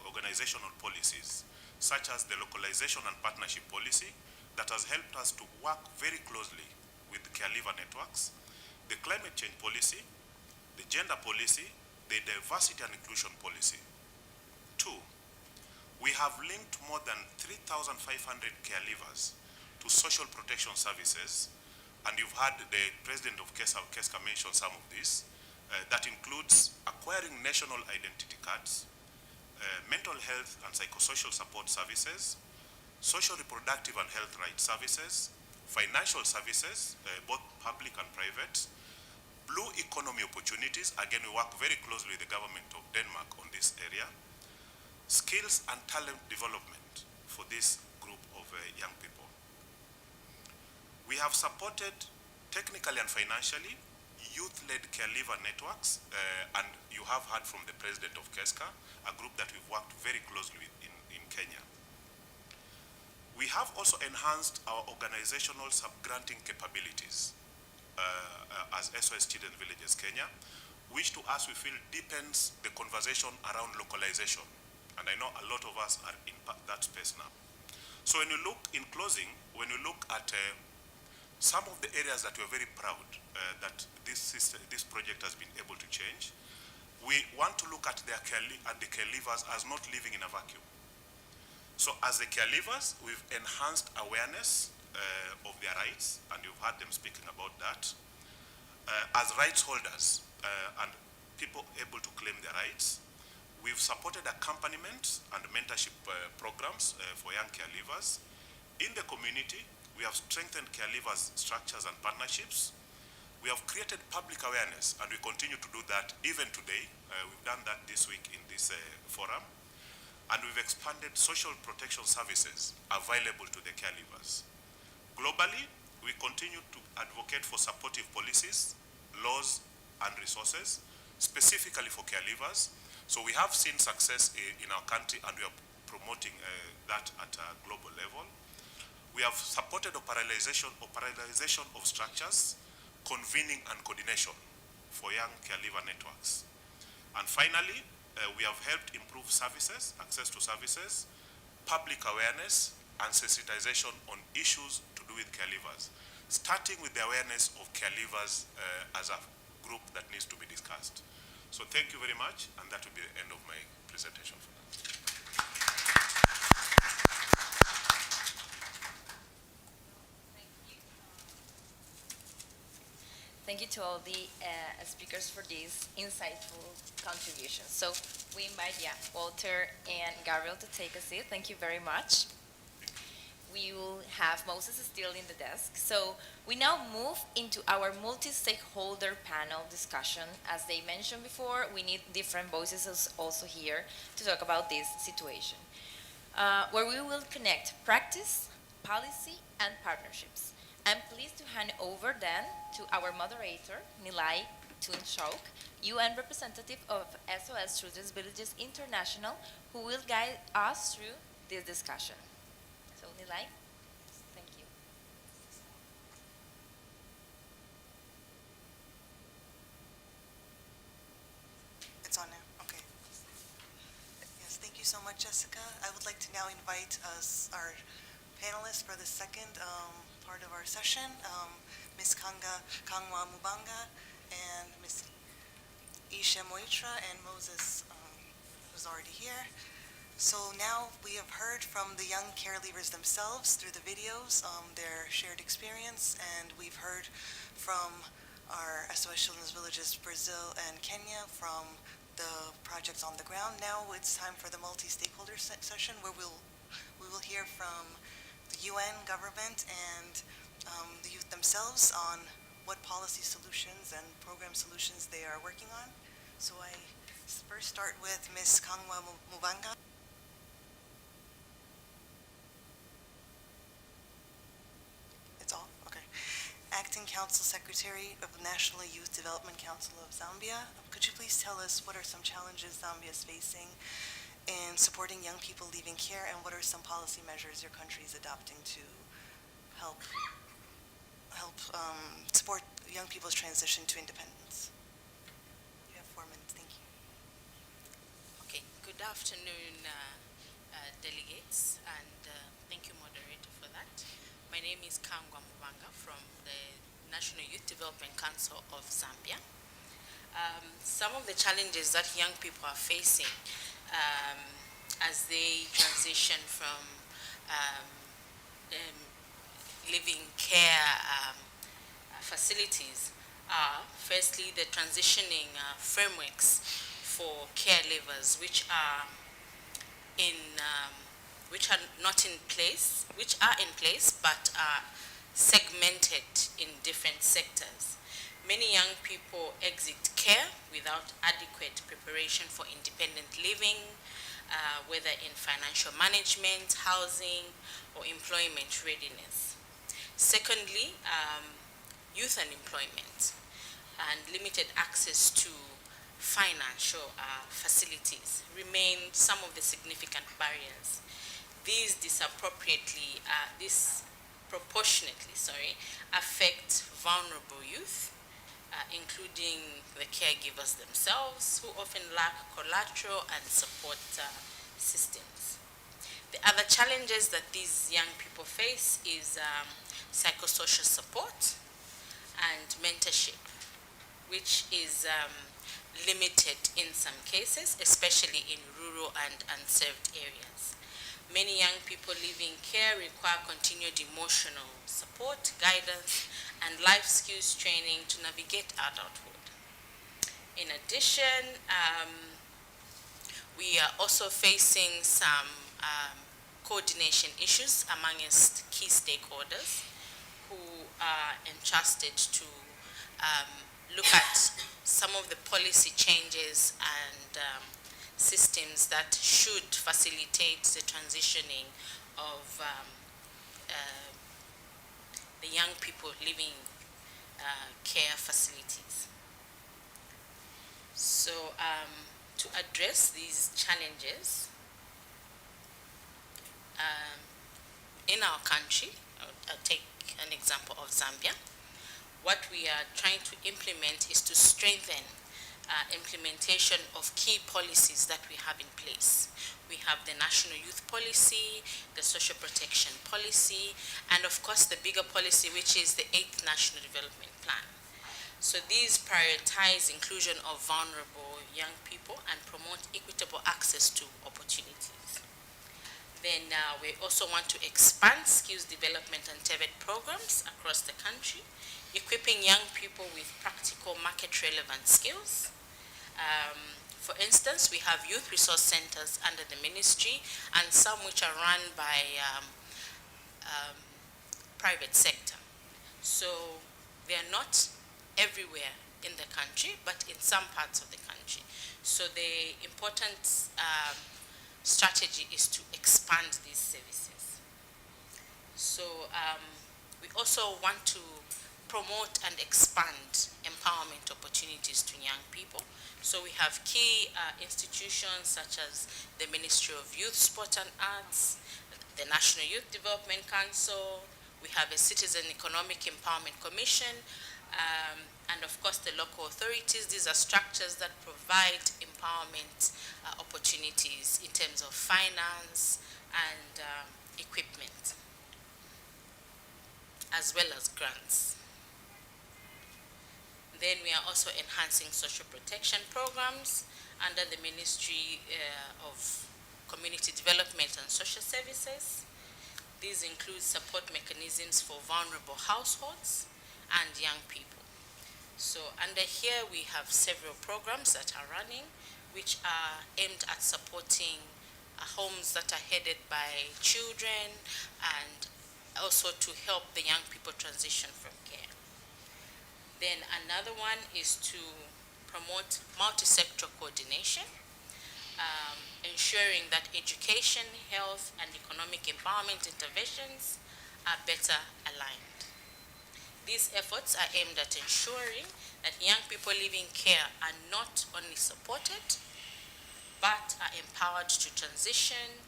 organizational policies, such as the localization and partnership policy that has helped us to work very closely with caregiver networks, the climate change policy, the gender policy, the diversity and inclusion policy. 2, we have linked more than 3,500 caregivers to social protection services, and you've heard the president of KESCA mention some of this. That includes acquiring national identity cards, mental health and psychosocial support services, social reproductive and health rights services, financial services, both public and private, blue economy opportunities, again we work very closely with the government of Denmark on this area, skills and talent development for this group of young people. We have supported technically and financially youth-led caregiver networks, and you have heard from the president of KESCA, a group that we've worked very closely with in Kenya. We have also enhanced our organizational sub-granting capabilities as SOS Children's Villages Kenya, which to us we feel deepens the conversation around localization. And I know a lot of us are in that space now. So when you look, in closing, when you look at some of the areas that we're very proud that this this project has been able to change. We want to look at the caregivers as not living in a vacuum. So as the caregivers, we've enhanced awareness of their rights, and you've heard them speaking about that. As rights holders and people able to claim their rights, we've supported accompaniment and mentorship programs for young caregivers. In the community, we have strengthened caregivers structures and partnerships. We have created public awareness, and we continue to do that even today. We've done that this week in this forum. And we've expanded social protection services available to the caregivers. Globally, we continue to advocate for supportive policies, laws, and resources, specifically for caregivers. So we have seen success in our country, and we are promoting that at a global level. We have supported operationalization of structures, convening and coordination for young caregiver networks. And finally, we have helped improve services, access to services, public awareness, and sensitization on issues to do with caregivers, starting with the awareness of caregivers as a group that needs to be discussed. So thank you very much, and that will be the end of my presentation for now. Thank you to all the speakers for these insightful contributions. So we invite Walter and Gabriel to take a seat. Thank you very much. We will have Moses still in the desk. So we now move into our multi-stakeholder panel discussion. As they mentioned before, we need different voices also here to talk about this situation, where we will connect practice, policy, and partnerships. I'm pleased to hand over then to our moderator, Nilay Tunchok, UN representative of SOS Children's Villages International, who will guide us through this discussion. So Nilay, thank you. It's on now, okay. Yes, thank you so much, Jessica. I would like to now invite our panelists for the second part of our session, Ms. Kangwa Mubanga and Ms. Isha Moitra and Moses, who's already here. So now we have heard from the young care leavers themselves through the videos, their shared experience, and we've heard from our SOS Children's Villages Brazil and Kenya from the projects on the ground. Now it's time for the multi-stakeholder session where we will hear from the UN, government, and the youth themselves on what policy solutions and program solutions they are working on. So I first start with Ms. Kangwa Mubanga. It's all? Okay. Acting Council Secretary of the National Youth Development Council of Zambia. Could you please tell us what are some challenges Zambia is facing in supporting young people leaving care, and what are some policy measures your country is adopting to help support young people's transition to independence? You have 4 minutes, thank you. Okay, good afternoon, delegates, and thank you, moderator, for that. My name is Kangwa Mubanga from the National Youth Development Council of Zambia. Some of the challenges that young people are facing as they transition from living care facilities are, firstly, the transitioning frameworks for care leavers, which are not in place, which are in place but are segmented in different sectors. Many young people exit care without adequate preparation for independent living, whether in financial management, housing, or employment readiness. Secondly, youth unemployment and limited access to financial facilities remain some of the significant barriers. These disproportionately affect vulnerable youth, including the caregivers themselves, who often lack collateral and support systems. The other challenges that these young people face is psychosocial support and mentorship, which is limited in some cases, especially in rural and unserved areas. Many young people living in care require continued emotional support, guidance, and life skills training to navigate adulthood. In addition, we are also facing some coordination issues amongst key stakeholders who are entrusted to look at some of the policy changes and systems that should facilitate the transitioning of the young people living care facilities. So to address these challenges in our country, I'll take an example of Zambia. What we are trying to implement is to strengthen implementation of key policies that we have in place. We have the National Youth Policy, the Social Protection Policy, and of course the bigger policy, which is the 8th National Development Plan. So these prioritize inclusion of vulnerable young people and promote equitable access to opportunities. Then we also want to expand skills development and TVET programs across the country, equipping young people with practical market-relevant skills. For instance, we have youth resource centers under the ministry and some which are run by private sector. So they are not everywhere in the country, but in some parts of the country. So the important strategy is to expand these services. So we also want to promote and expand empowerment opportunities to young people. So we have key institutions such as the Ministry of Youth, Sport and Arts, the National Youth Development Council, we have a Citizen Economic Empowerment Commission, and of course the local authorities. These are structures that provide empowerment opportunities in terms of finance and equipment, as well as grants. Then we are also enhancing social protection programs under the Ministry of Community Development and Social Services. These include support mechanisms for vulnerable households and young people. So under here we have several programs that are running which are aimed at supporting homes that are headed by children and also to help the young people transition from care. Then another one is to promote multi-sector coordination, ensuring that education, health, and economic empowerment interventions are better aligned. These efforts are aimed at ensuring that young people living care are not only supported, but are empowered to transition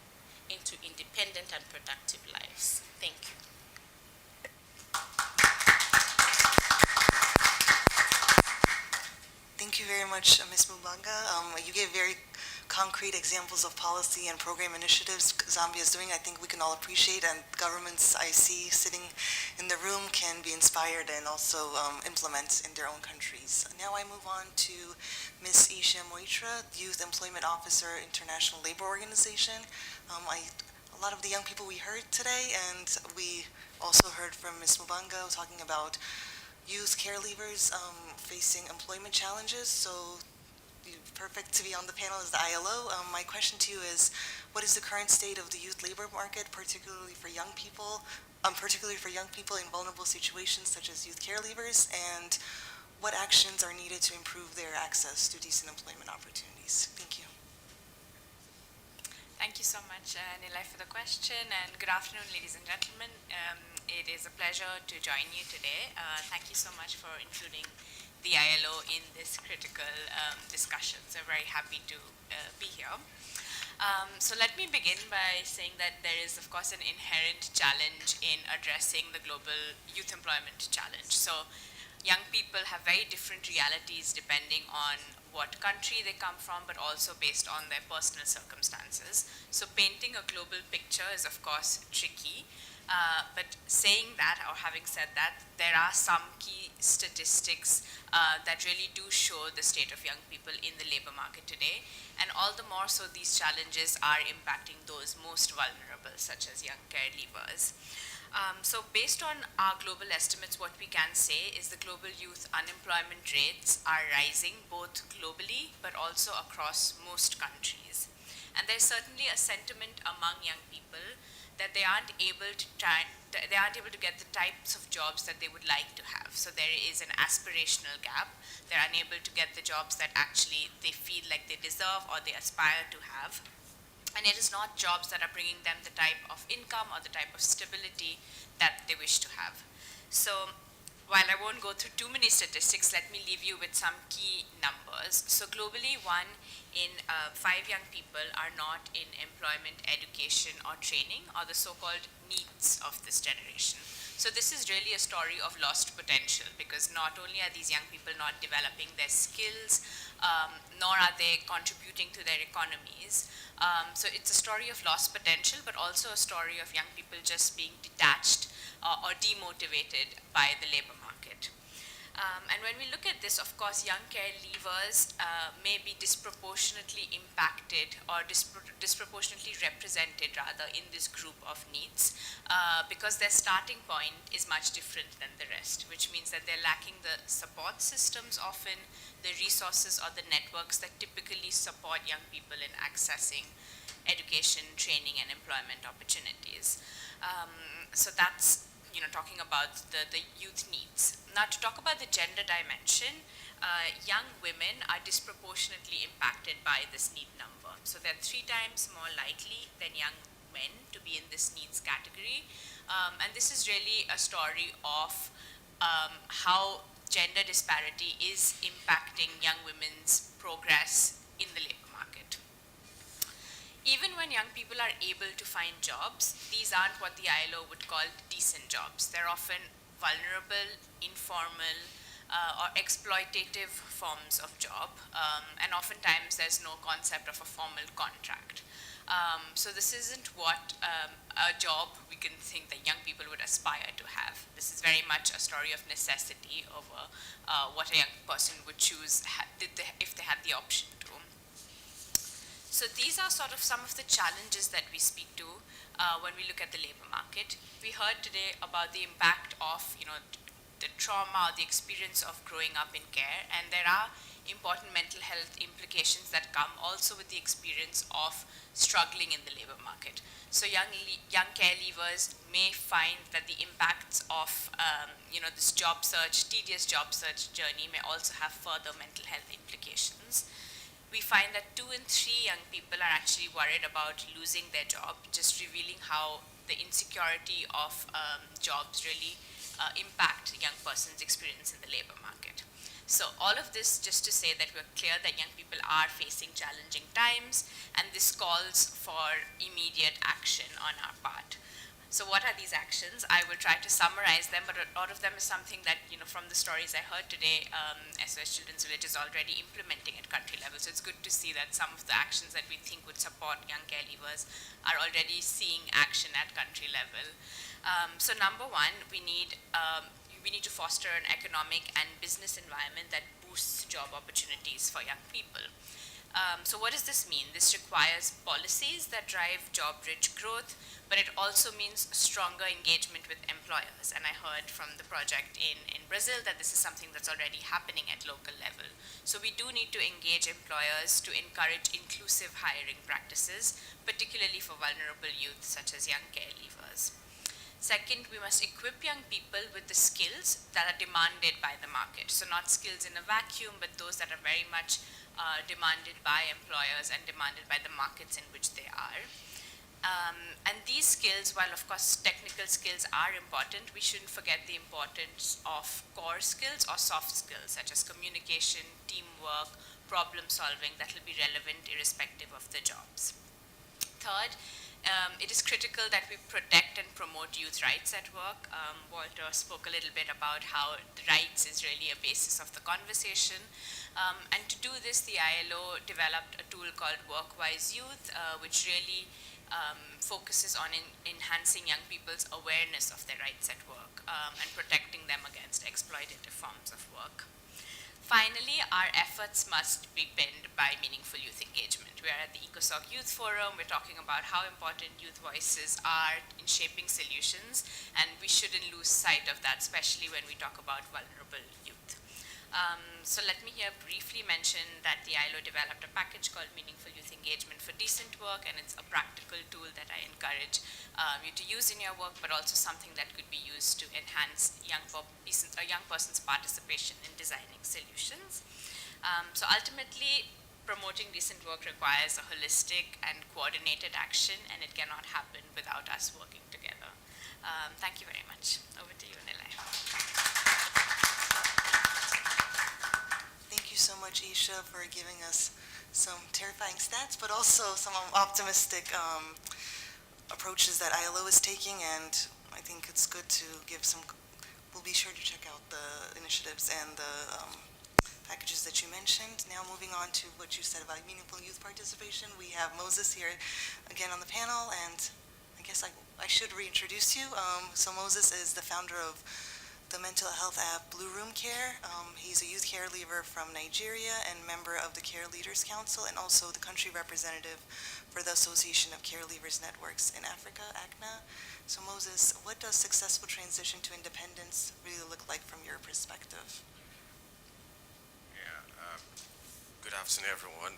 into independent and productive lives. Thank you. Thank you very much, Ms. Mubanga. You gave very concrete examples of policy and program initiatives Zambia is doing. I think we can all appreciate, and governments I see sitting in the room can be inspired and also implement in their own countries. Now I move on to Ms. Isha Moitra, Youth Employment Officer, International Labor Organization. A lot of the young people we heard today, and we also heard from Ms. Mubanga talking about youth care leavers facing employment challenges. So perfect to be on the panel is the ILO. My question to you is, what is the current state of the youth labor market, particularly for young people in vulnerable situations such as youth care leavers, and what actions are needed to improve their access to decent employment opportunities? Thank you. Thank you so much, Nilay, for the question, and good afternoon, ladies and gentlemen. It is a pleasure to join you today. Thank you so much for including the ILO in this critical discussion. So very happy to be here. So let me begin by saying that there is, of course, an inherent challenge in addressing the global youth employment challenge. So young people have very different realities depending on what country they come from, but also based on their personal circumstances. So painting a global picture is, of course, tricky. But saying that, or having said that, there are some key statistics that really do show the state of young people in the labor market today. And all the more so these challenges are impacting those most vulnerable, such as young care leavers. So based on our global estimates, what we can say is the global youth unemployment rates are rising both globally but also across most countries. And there's certainly a sentiment among young people that they aren't able to get the types of jobs that they would like to have. So there is an aspirational gap. They're unable to get the jobs that actually they feel like they deserve or they aspire to have. And it is not jobs that are bringing them the type of income or the type of stability that they wish to have. So while I won't go through too many statistics, let me leave you with some key numbers. So globally, 1 in 5 young people are not in employment, education, or training, or the so-called needs of this generation. So this is really a story of lost potential, because not only are these young people not developing their skills, nor are they contributing to their economies. So it's a story of lost potential, but also a story of young people just being detached or demotivated by the labor market. And when we look at this, of course, young care leavers may be disproportionately impacted or disproportionately represented, rather, in this group of needs because their starting point is much different than the rest, which means that they're lacking the support systems often, the resources or the networks that typically support young people in accessing education, training, and employment opportunities. So that's talking about the youth needs. Now, to talk about the gender dimension, young women are disproportionately impacted by this need number. So they're 3 times more likely than young men to be in this needs category. And this is really a story of how gender disparity is impacting young women's progress in the labor market. Even when young people are able to find jobs, these aren't what the ILO would call decent jobs. They're often vulnerable, informal, or exploitative forms of job, and oftentimes there's no concept of a formal contract. So this isn't what a job we can think that young people would aspire to have. This is very much a story of necessity over what a young person would choose if they had the option to. So these are sort of some of the challenges that we speak to when we look at the labor market. We heard today about the impact of, the trauma or the experience of growing up in care, and there are important mental health implications that come also with the experience of struggling in the labor market. So young care leavers may find that the impacts of, this tedious job search journey may also have further mental health implications. We find that 2 in 3 young people are actually worried about losing their job, just revealing how the insecurity of jobs really impact a young person's experience in the labor market. So all of this just to say that we're clear that young people are facing challenging times, and this calls for immediate action on our part. So what are these actions? I will try to summarize them, but a lot of them is something that, from the stories I heard today, SOS Children's Village is already implementing at country level. So it's good to see that some of the actions that we think would support young care leavers are already seeing action at country level. So number 1, we need to foster an economic and business environment that boosts job opportunities for young people. So what does this mean? This requires policies that drive job-rich growth, but it also means stronger engagement with employers. And I heard from the project in Brazil that this is something that's already happening at local level. So we do need to engage employers to encourage inclusive hiring practices, particularly for vulnerable youth such as young care leavers. Second, we must equip young people with the skills that are demanded by the market. So not skills in a vacuum, but those that are very much demanded by employers and demanded by the markets in which they are. And these skills, while of course technical skills are important, we shouldn't forget the importance of core skills or soft skills such as communication, teamwork, problem solving that will be relevant irrespective of the jobs. Third, it is critical that we protect and promote youth rights at work. Walter spoke a little bit about how the rights is really a basis of the conversation. And to do this, the ILO developed a tool called Workwise Youth, which really focuses on enhancing young people's awareness of their rights at work and protecting them against exploitative forms of work. Finally, our efforts must be pinned by meaningful youth engagement. We are at the ECOSOC Youth Forum. We're talking about how important youth voices are in shaping solutions, and we shouldn't lose sight of that, especially when we talk about vulnerable youth. So let me here briefly mention that the ILO developed a package called Meaningful Youth Engagement for Decent Work, and it's a practical tool that I encourage you to use in your work, but also something that could be used to enhance a young person's participation in designing solutions. So ultimately, promoting decent work requires a holistic and coordinated action, and it cannot happen without us working together. Thank you very much. Over to you, Nilay. Thank you so much, Isha, for giving us some terrifying stats, but also some optimistic approaches that ILO is taking, and I think it's good to give some, we'll be sure to check out the initiatives and the packages that you mentioned. Now moving on to what you said about meaningful youth participation, we have Moses here again on the panel, and I guess I should reintroduce you. So Moses is the founder of the mental health app Blue Room Care. He's a youth care leader from Nigeria and member of the Care Leaders Council, and also the country representative for the Association of Care Leaders Networks in Africa, ACNA. So Moses, what does successful transition to independence really look like from your perspective? Good afternoon, everyone.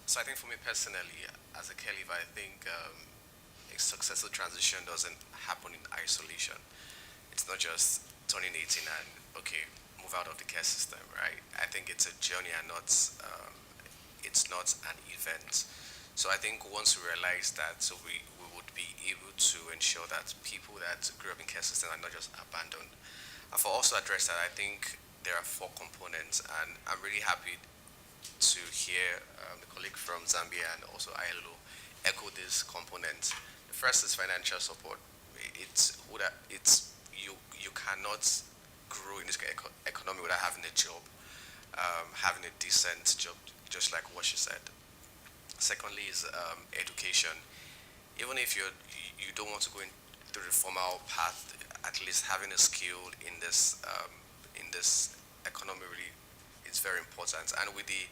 So I think for me personally, as a care leaver, I think a successful transition doesn't happen in isolation. It's not just turning 18 and, okay, move out of the care system, right? I think it's a journey and it's not an event. So I think once we realize that, so we would be able to ensure that people that grew up in care system are not just abandoned. And for also address that, I think there are 4 components, and I'm really happy to hear the colleague from Zambia and also ILO echo these components. The first is financial support. You cannot grow in this economy without having a job, having a decent job, just like what she said. Secondly is education. Even if you don't want to go into the formal path, at least having a skill in this economy really is very important. And with the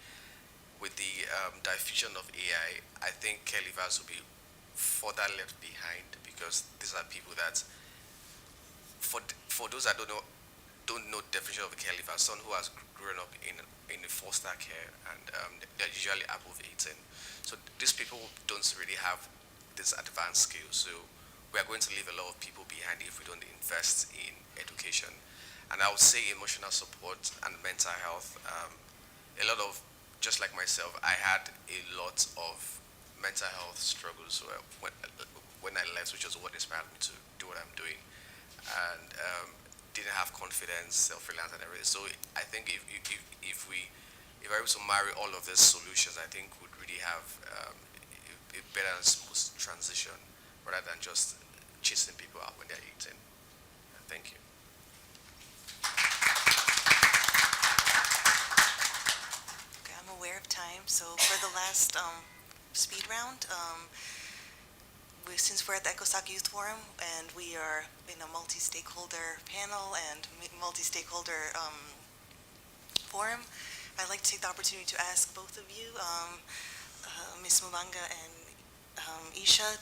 diffusion of AI, I think care leavers will be further left behind, because these are people that, for those that don't know the definition of a care leaver, someone who has grown up in the foster care, and they're usually above 18. So these people don't really have this advanced skills. So we are going to leave a lot of people behind if we don't invest in education. And I would say emotional support and mental health. A lot of, just like myself, I had a lot of mental health struggles when I left, which is what inspired me to do what I'm doing. And didn't have confidence, self-reliance, and everything. So I think if we're able to marry all of these solutions, I think we'd really have a better and smooth transition, rather than just chasing people out when they're 18. Thank you. Okay, I'm aware of time, so for the last speed round, since we're at the ECOSOC Youth Forum and we are in a multi-stakeholder panel and multi-stakeholder forum, I'd like to take the opportunity to ask both of you, Ms. Mubanga and Isha,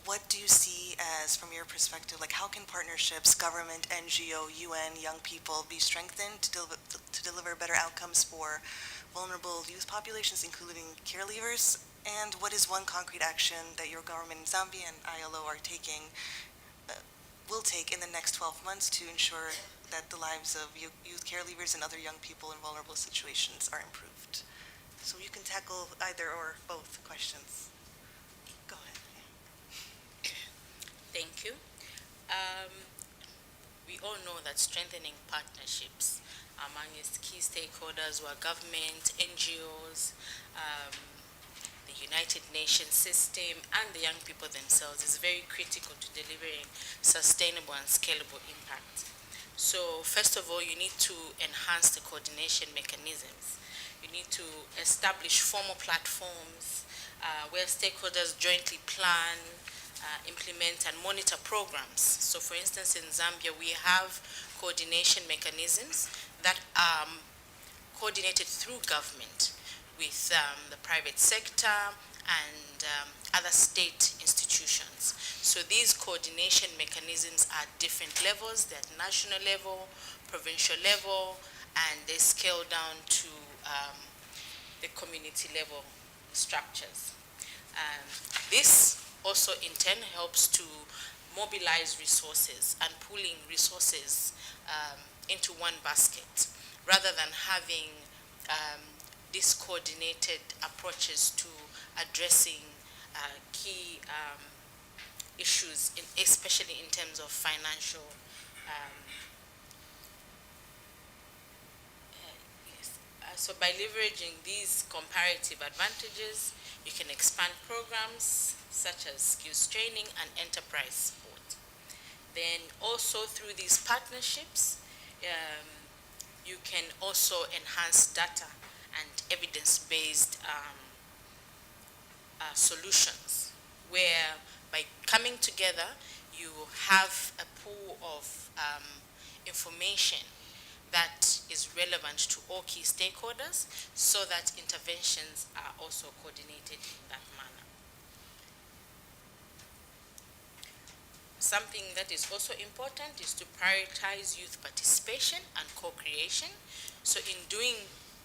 what do you see as, from your perspective, like how can partnerships, government, NGO, UN, young people be strengthened to deliver better outcomes for vulnerable youth populations, including care leavers? And what is one concrete action that your government in Zambia and ILO are will take in the next 12 months to ensure that the lives of youth care leavers and other young people in vulnerable situations are improved? So you can tackle either or both questions. Go ahead. Yeah. Thank you. We all know that strengthening partnerships among its key stakeholders were government, NGOs, the United Nations system, and the young people themselves is very critical to delivering sustainable and scalable impact. So first of all, you need to enhance the coordination mechanisms. You need to establish formal platforms where stakeholders jointly plan, implement and monitor programs. So for instance, in Zambia, we have coordination mechanisms that are coordinated through government with the private sector and other state institutions. So these coordination mechanisms are at different levels. They're at national level, provincial level, and they scale down to the community level structures. This also in turn helps to mobilize resources and pooling resources into one basket, rather than having discoordinated approaches to addressing key issues, especially in terms of financial so by leveraging these comparative advantages, you can expand programs such as skills training and enterprise support. Then also through these partnerships, you can also enhance data and evidence-based solutions, where by coming together, you have a pool of information that is relevant to all key stakeholders, so that interventions are also coordinated in that manner. Something that is also important is to prioritize youth participation and co-creation. So in doing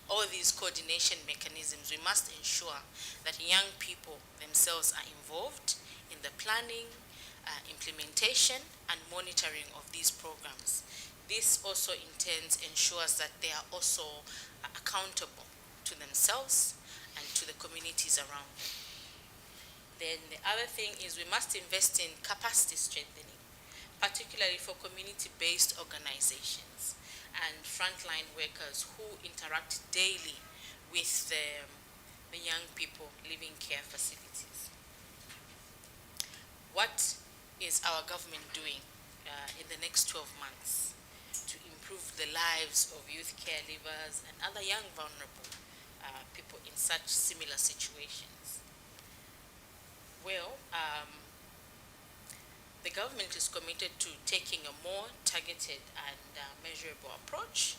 all these coordination mechanisms, we must ensure that young people themselves are involved in the planning, implementation, and monitoring of these programs. This also in turn ensures that they are also accountable to themselves and to the communities around them. Then the other thing is we must invest in capacity strengthening, particularly for community-based organizations and frontline workers who interact daily with the young people living care facilities. What is our government doing in the next 12 months to improve the lives of youth caregivers and other young vulnerable people in such similar situations? Well, the government is committed to taking a more targeted and measurable approach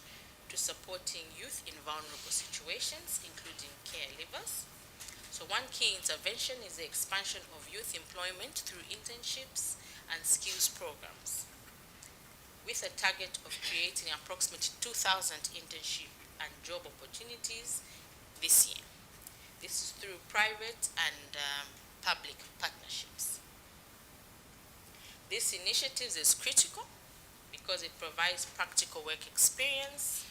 to supporting youth in vulnerable situations, including caregivers. So one key intervention is the expansion of youth employment through internships and skills programs, with a target of creating approximately 2,000 internship and job opportunities this year. This is through private and public partnerships. This initiative is critical because it provides practical work experience,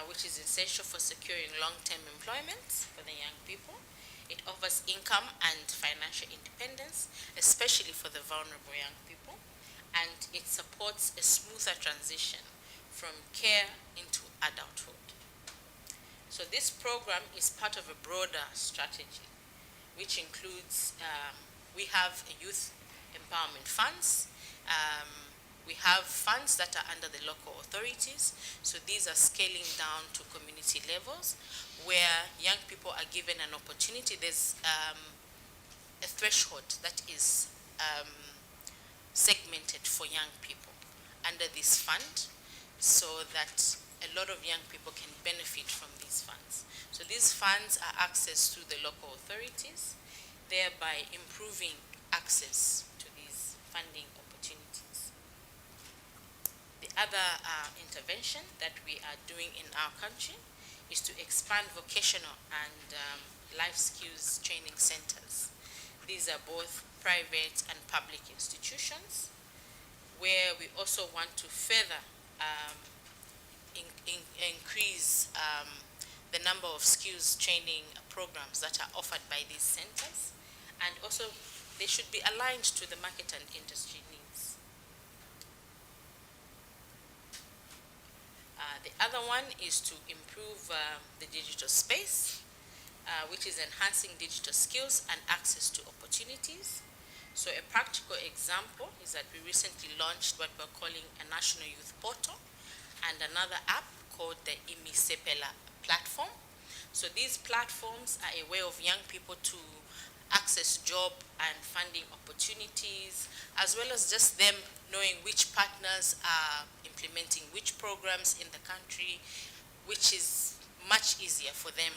which is essential for securing long-term employment for the young people. It offers income and financial independence, especially for the vulnerable young people, and it supports a smoother transition from care into adulthood. So this program is part of a broader strategy, which includes, we have a youth empowerment funds. We have funds that are under the local authorities. So these are scaling down to community levels, where young people are given an opportunity. There's a threshold that is segmented for young people under this fund, so that a lot of young people can benefit from these funds. So these funds are accessed through the local authorities, thereby improving access to these funding opportunities. The other intervention that we are doing in our country is to expand vocational and life skills training centers. These are both private and public institutions, where we also want to further increase the number of skills training programs that are offered by these centers, and also they should be aligned to the market and industry needs. The other one is to improve the digital space, which is enhancing digital skills and access to opportunities. So a practical example is that we recently launched what we're calling a national youth portal and another app called the Imisepela platform. So these platforms are a way of young people to access job and funding opportunities, as well as just them knowing which partners are implementing which programs in the country, which is much easier for them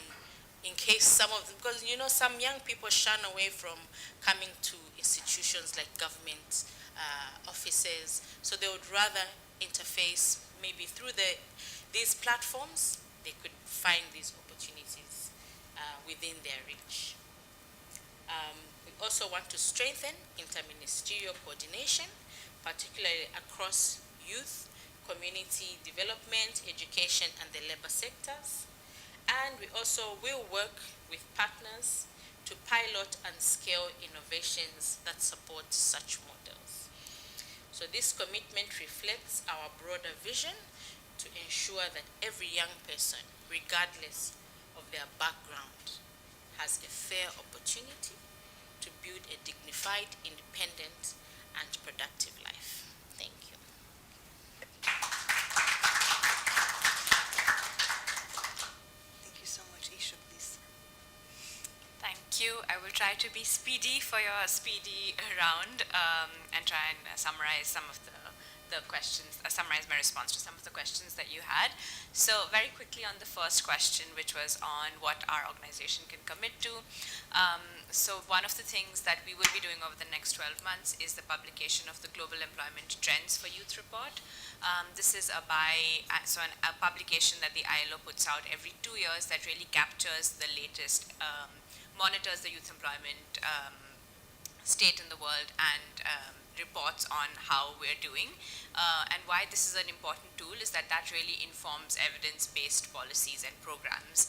in case some of them, because you know some young people shun away from coming to institutions like government offices, so they would rather interface maybe through these platforms. They could find these opportunities within their reach. We also want to strengthen interministerial coordination, particularly across youth, community development, education, and the labor sectors. And we also will work with partners to pilot and scale innovations that support such models. So this commitment reflects our broader vision to ensure that every young person, regardless of their background, has a fair opportunity to build a dignified, independent, and productive life. Thank you. Thank you so much. Isha, please. Thank you. I will try to be speedy for your speedy round and try and summarize some of the questions, summarize my response to some of the questions that you had. So very quickly on the first question, which was on what our organization can commit to. So one of the things that we will be doing over the next 12 months is the publication of the Global Employment Trends for Youth report. This is a publication that the ILO puts out every 2 years that really captures the latest, monitors the youth employment state in the world, and reports on how we're doing. And why this is an important tool is that really informs evidence-based policies and programs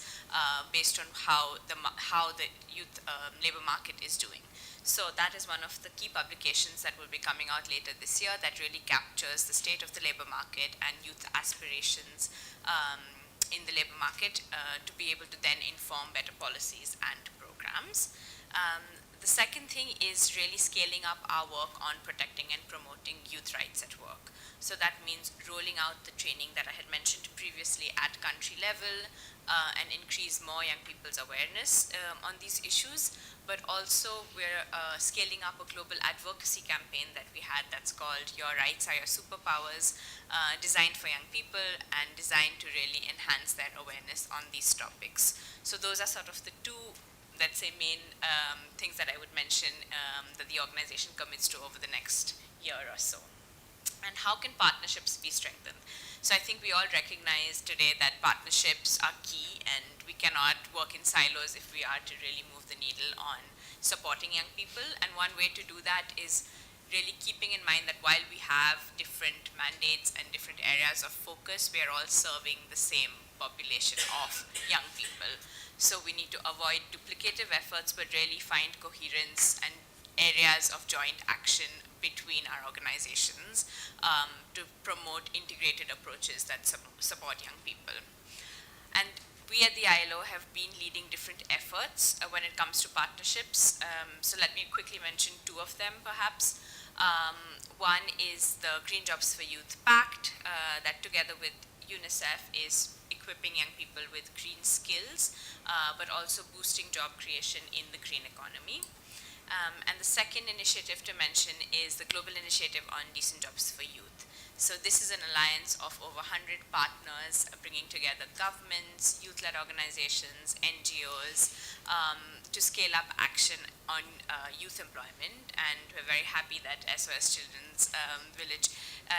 based on how the youth labor market is doing. So that is one of the key publications that will be coming out later this year that really captures the state of the labor market and youth aspirations in the labor market to be able to then inform better policies and programs. The second thing is really scaling up our work on protecting and promoting youth rights at work. So that means rolling out the training that I had mentioned previously at country level and increase more young people's awareness on these issues. But also we're scaling up a global advocacy campaign that we had that's called Your Rights Are Your Superpowers, designed for young people and designed to really enhance their awareness on these topics. So those are sort of the two, let's say, main things that I would mention that the organization commits to over the next year or so. And how can partnerships be strengthened? So I think we all recognize today that partnerships are key, and we cannot work in silos if we are to really move the needle on supporting young people. And one way to do that is really keeping in mind that while we have different mandates and different areas of focus, we are all serving the same population of young people. So we need to avoid duplicative efforts, but really find coherence and areas of joint action between our organizations to promote integrated approaches that support young people. And we at the ILO have been leading different efforts when it comes to partnerships. So let me quickly mention two of them, perhaps. One is the Green Jobs for Youth Pact that together with UNICEF is equipping young people with green skills, but also boosting job creation in the green economy. And the second initiative to mention is the Global Initiative on Decent Jobs for Youth. So this is an alliance of over 100 partners bringing together governments, youth-led organizations, NGOs to scale up action on youth employment. And we're very happy that SOS Children's Village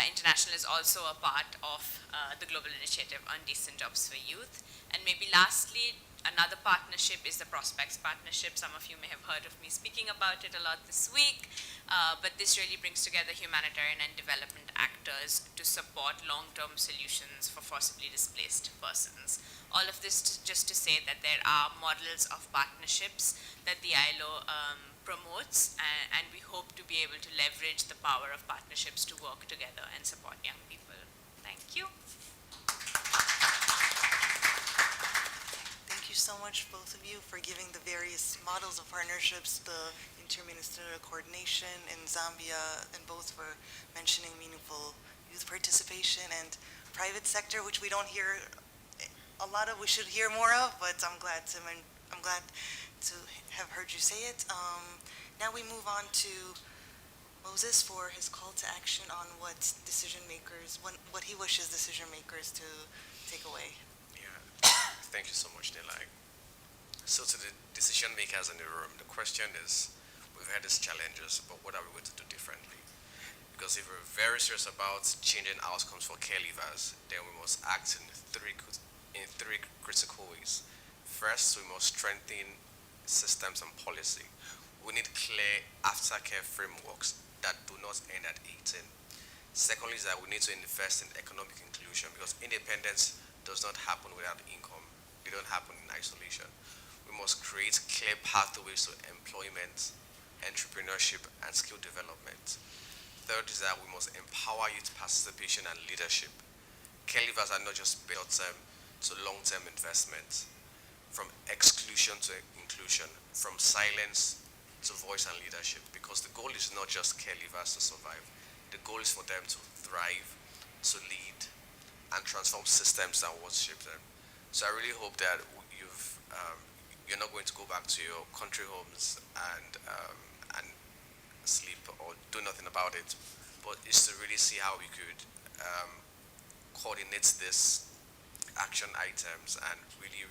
International is also a part of the Global Initiative on Decent Jobs for Youth. And maybe lastly, another partnership is the Prospects Partnership. Some of you may have heard of me speaking about it a lot this week, but this really brings together humanitarian and development actors to support long-term solutions for forcibly displaced persons. All of this just to say that there are models of partnerships that the ILO promotes, and we hope to be able to leverage the power of partnerships to work together and support young people. Thank you. Thank you so much, both of you, for giving the various models of partnerships, the interministerial coordination in Zambia, and both for mentioning meaningful youth participation and private sector, which we don't hear a lot of we should hear more of, but I'm glad to have heard you say it. Now we move on to Moses for his call to action on what decision makers, what he wishes decision makers to take away. Yeah, thank you so much, Nilai. So to the decision makers in the room, the question is, we've had these challenges, but what are we going to do differently? Because if we're very serious about changing outcomes for care leavers, then we must act in three critical ways. First, we must strengthen systems and policy. We need clear aftercare frameworks that do not end at 18. Secondly, is that we need to invest in economic inclusion, because independence does not happen without income. They don't happen in isolation. We must create clear pathways to employment, entrepreneurship, and skill development. Third is that we must empower youth participation and leadership. Care leavers are not just short-term to long-term investments. From exclusion to inclusion, from silence to voice and leadership, because the goal is not just care leavers to survive. The goal is for them to thrive, to lead, and transform systems that once shaped them. So I really hope that you're not going to go back to your country homes and sleep or do nothing about it, but it's to really see how we could coordinate these action items and really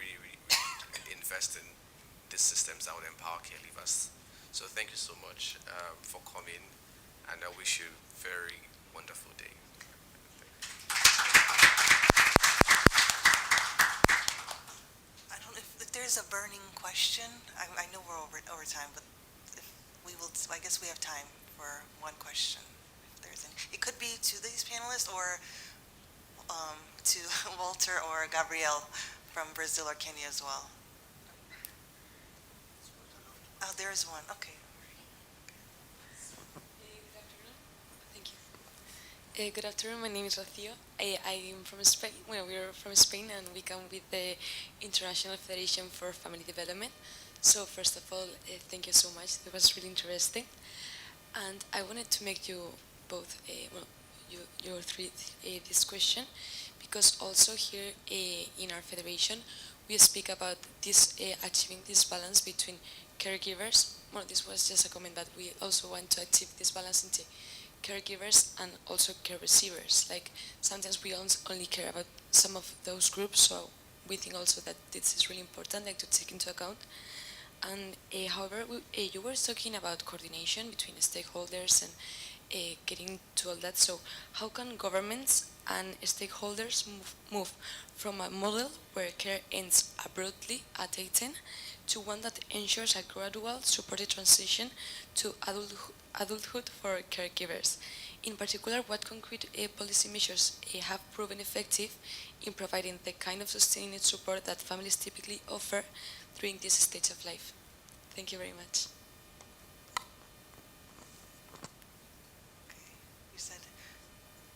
invest in these systems that would empower care leavers. So thank you so much for coming, and I wish you a very wonderful day. I don't know if there's a burning question. I know we're over time, but I guess we have time for one question. If there's any. It could be to these panelists or to Walter or Gabrielle from Brazil or Kenya as well. Oh, there is one. Okay. Good afternoon. My name is Rocío. I'm from Spain. Well, we're from Spain, and we come with the International Federation for Family Development. So first of all, thank you so much. It was really interesting, and I wanted to make you both, your three, this question, because also here in our federation, we speak about this achieving this balance between caregivers. Well, this was just a comment, but we also want to achieve this balance into caregivers and also care receivers. Like sometimes we only care about some of those groups, so we think also that this is really important, like to take into account. And however, you were talking about coordination between stakeholders and getting to all that. So how can governments and stakeholders move from a model where care ends abruptly at 18 to one that ensures a gradual, supported transition to adulthood for caregivers? In particular, what concrete policy measures have proven effective in providing the kind of sustained support that families typically offer during this stage of life? Thank you very much. You said,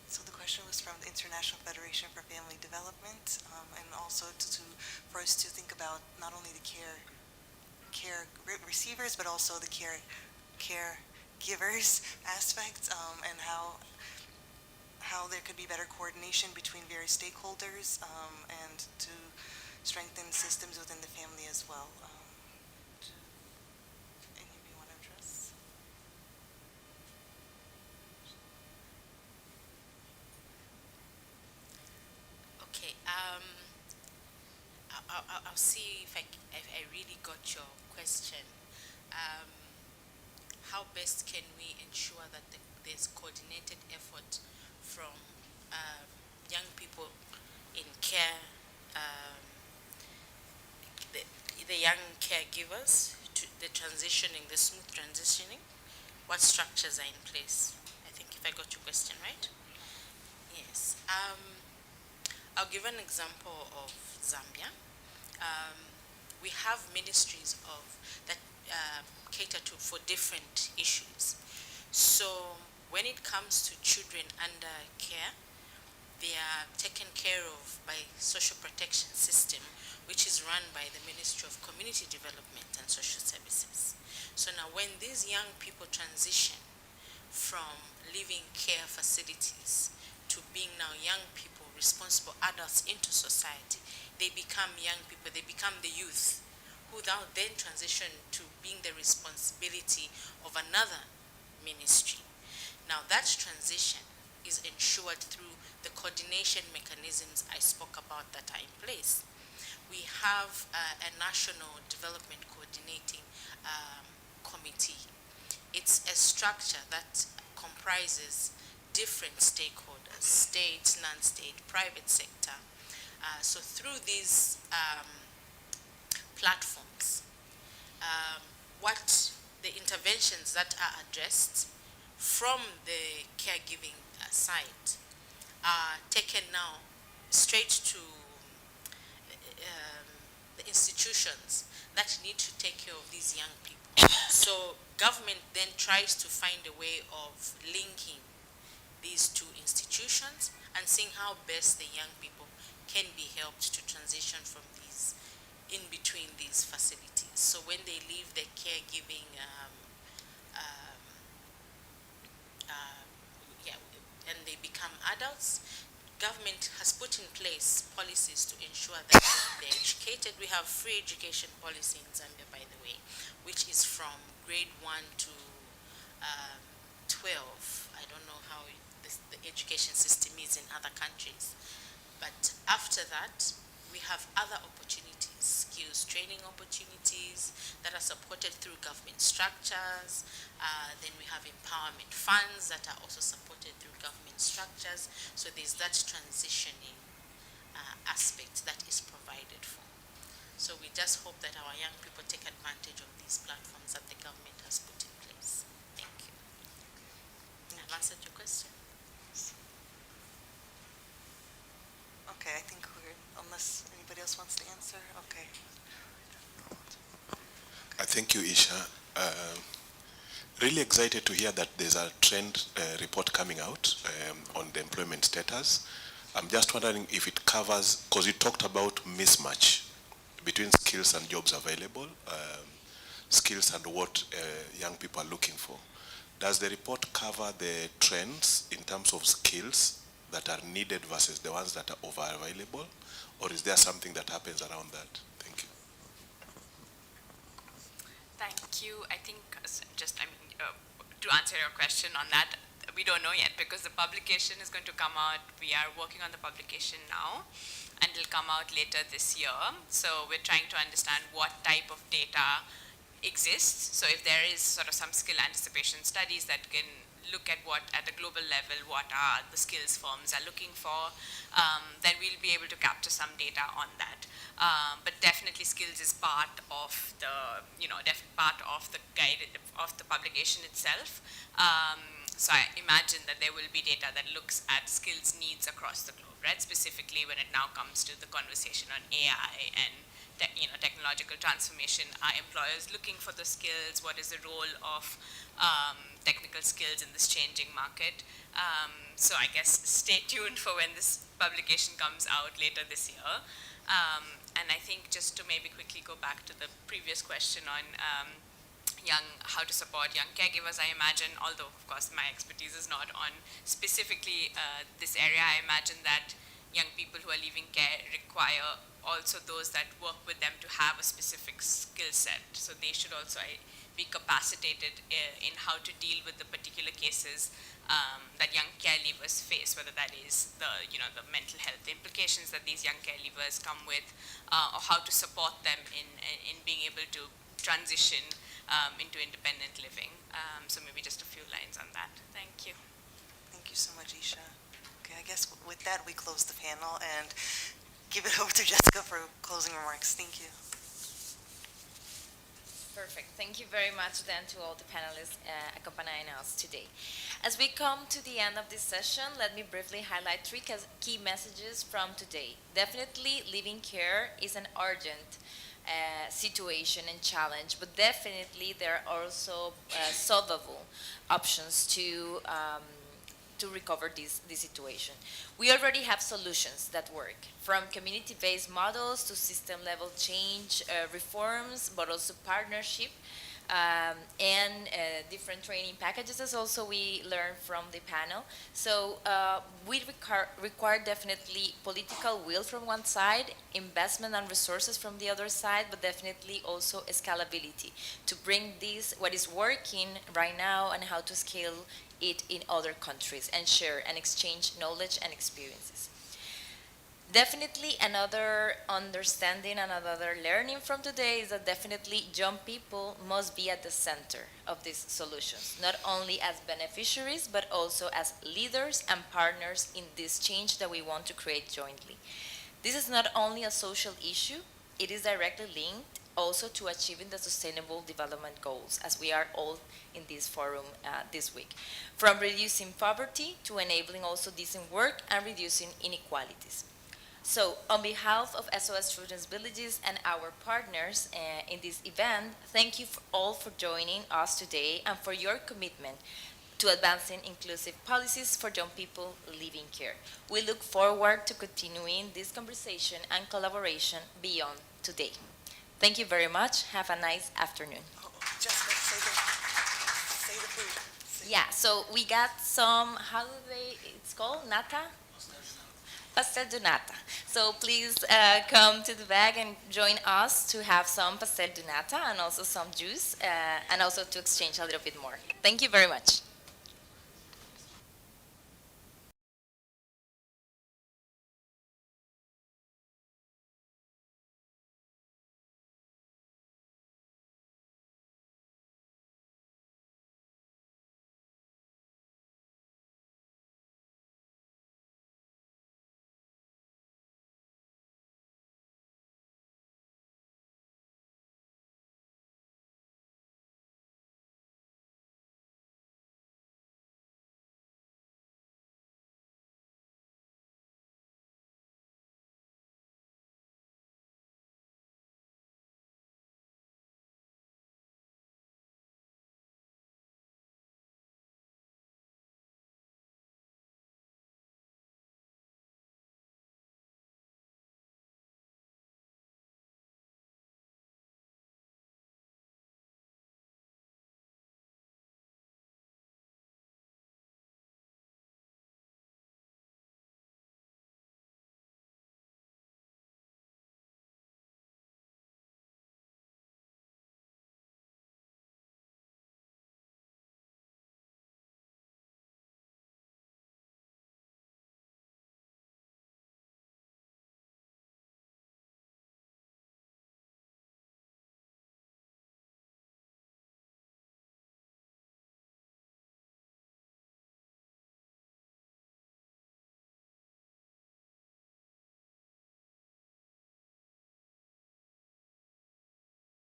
so the question was from the International Federation for Family Development, and also for us to think about not only the care receivers, but also the caregivers aspect, and how there could be better coordination between various stakeholders, and to strengthen systems within the family as well. Any of you want to address? Okay, I'll see if I really got your question. How best can we ensure that there's coordinated effort from young people in care, the young caregivers, to the transitioning, the smooth transitioning? What structures are in place? I think if I got your question right. Yes. I'll give an example of Zambia. We have ministries that cater for different issues. So when it comes to children under care, they are taken care of by social protection system, which is run by the Ministry of Community Development and Social Services. So now when these young people transition from living care facilities to being now young people, responsible adults into society, they become young people, they become the youth, who now then transition to being the responsibility of another ministry. Now that transition is ensured through the coordination mechanisms I spoke about that are in place. We have a national development coordinating committee. It's a structure that comprises different stakeholders, state, non-state, private sector. So through these platforms, what the interventions that are addressed from the caregiving side are taken now straight to the institutions that need to take care of these young people. So government then tries to find a way of linking these two institutions and seeing how best the young people can be helped to transition from these, in between these facilities. So when they leave the caregiving and they become adults, government has put in place policies to ensure that they're educated. We have free education policy in Zambia, by the way, which is from grade 1 to 12. I don't know how the education system is in other countries. But after that, we have other opportunities, skills training opportunities that are supported through government structures. Then we have empowerment funds that are also supported through government structures. So there's that transitioning aspect that is provided for. So we just hope that our young people take advantage of these platforms that the government has put in place. Thank you. I've answered your question. Okay, I think unless anybody else wants to answer, okay. Thank you, Isha. Really excited to hear that there's a trend report coming out on the employment status. I'm just wondering if it covers, because you talked about mismatch between skills and jobs available, skills and what young people are looking for. Does the report cover the trends in terms of skills that are needed versus the ones that are over-available? Or is there something that happens around that? Thank you. Thank you. I think to answer your question on that, we don't know yet because the publication is going to come out. We are working on the publication now and it'll come out later this year. So we're trying to understand what type of data exists. So if there is sort of some skill anticipation studies that can look at what, at a global level, what are the skills firms are looking for, then we'll be able to capture some data on that. But definitely skills is part of the, part of the guide, of the publication itself. So I imagine that there will be data that looks at skills needs across the globe, right? Specifically when it now comes to the conversation on AI and technological transformation. Are employers looking for the skills? What is the role of technical skills in this changing market? So I guess stay tuned for when this publication comes out later this year. And I think just to maybe quickly go back to the previous question on how to support young caregivers, I imagine, although of course my expertise is not on specifically this area, I imagine that young people who are leaving care require also those that work with them to have a specific skill set. So they should also be capacitated in how to deal with the particular cases that young care leavers face, whether that is the mental health implications that these young care leavers come with, or how to support them in being able to transition into independent living. So maybe just a few lines on that. Thank you. Thank you so much, Isha. Okay, I guess with that we close the panel and give it over to Jessica for closing remarks. Thank you. Perfect. Thank you very much then to all the panelists accompanying us today. As we come to the end of this session, let me briefly highlight three key messages from today. Definitely, living care is an urgent situation and challenge, but definitely there are also solvable options to recover this situation. We already have solutions that work, from community-based models to system-level change reforms, but also partnership and different training packages as also we learned from the panel. So we require definitely political will from one side, investment and resources from the other side, but definitely also scalability to bring this, what is working right now, and how to scale it in other countries and share and exchange knowledge and experiences. Definitely another understanding and another learning from today is that definitely young people must be at the center of these solutions, not only as beneficiaries, but also as leaders and partners in this change that we want to create jointly. This is not only a social issue, it is directly linked also to achieving the Sustainable Development Goals, as we are all in this forum this week. From reducing poverty to enabling also decent work and reducing inequalities. So, on behalf of SOS Children's Villages and our partners in this event, thank you all for joining us today and for your commitment to advancing inclusive policies for young people living care. We look forward to continuing this conversation and collaboration beyond today. Thank you very much. Have a nice afternoon. Jessica, say the food. Yeah, so we got some, how do it's called, nata? Pastel de nata. So please come to the back and join us to have some pastel de nata and also some juice and also to exchange a little bit more. Thank you very much.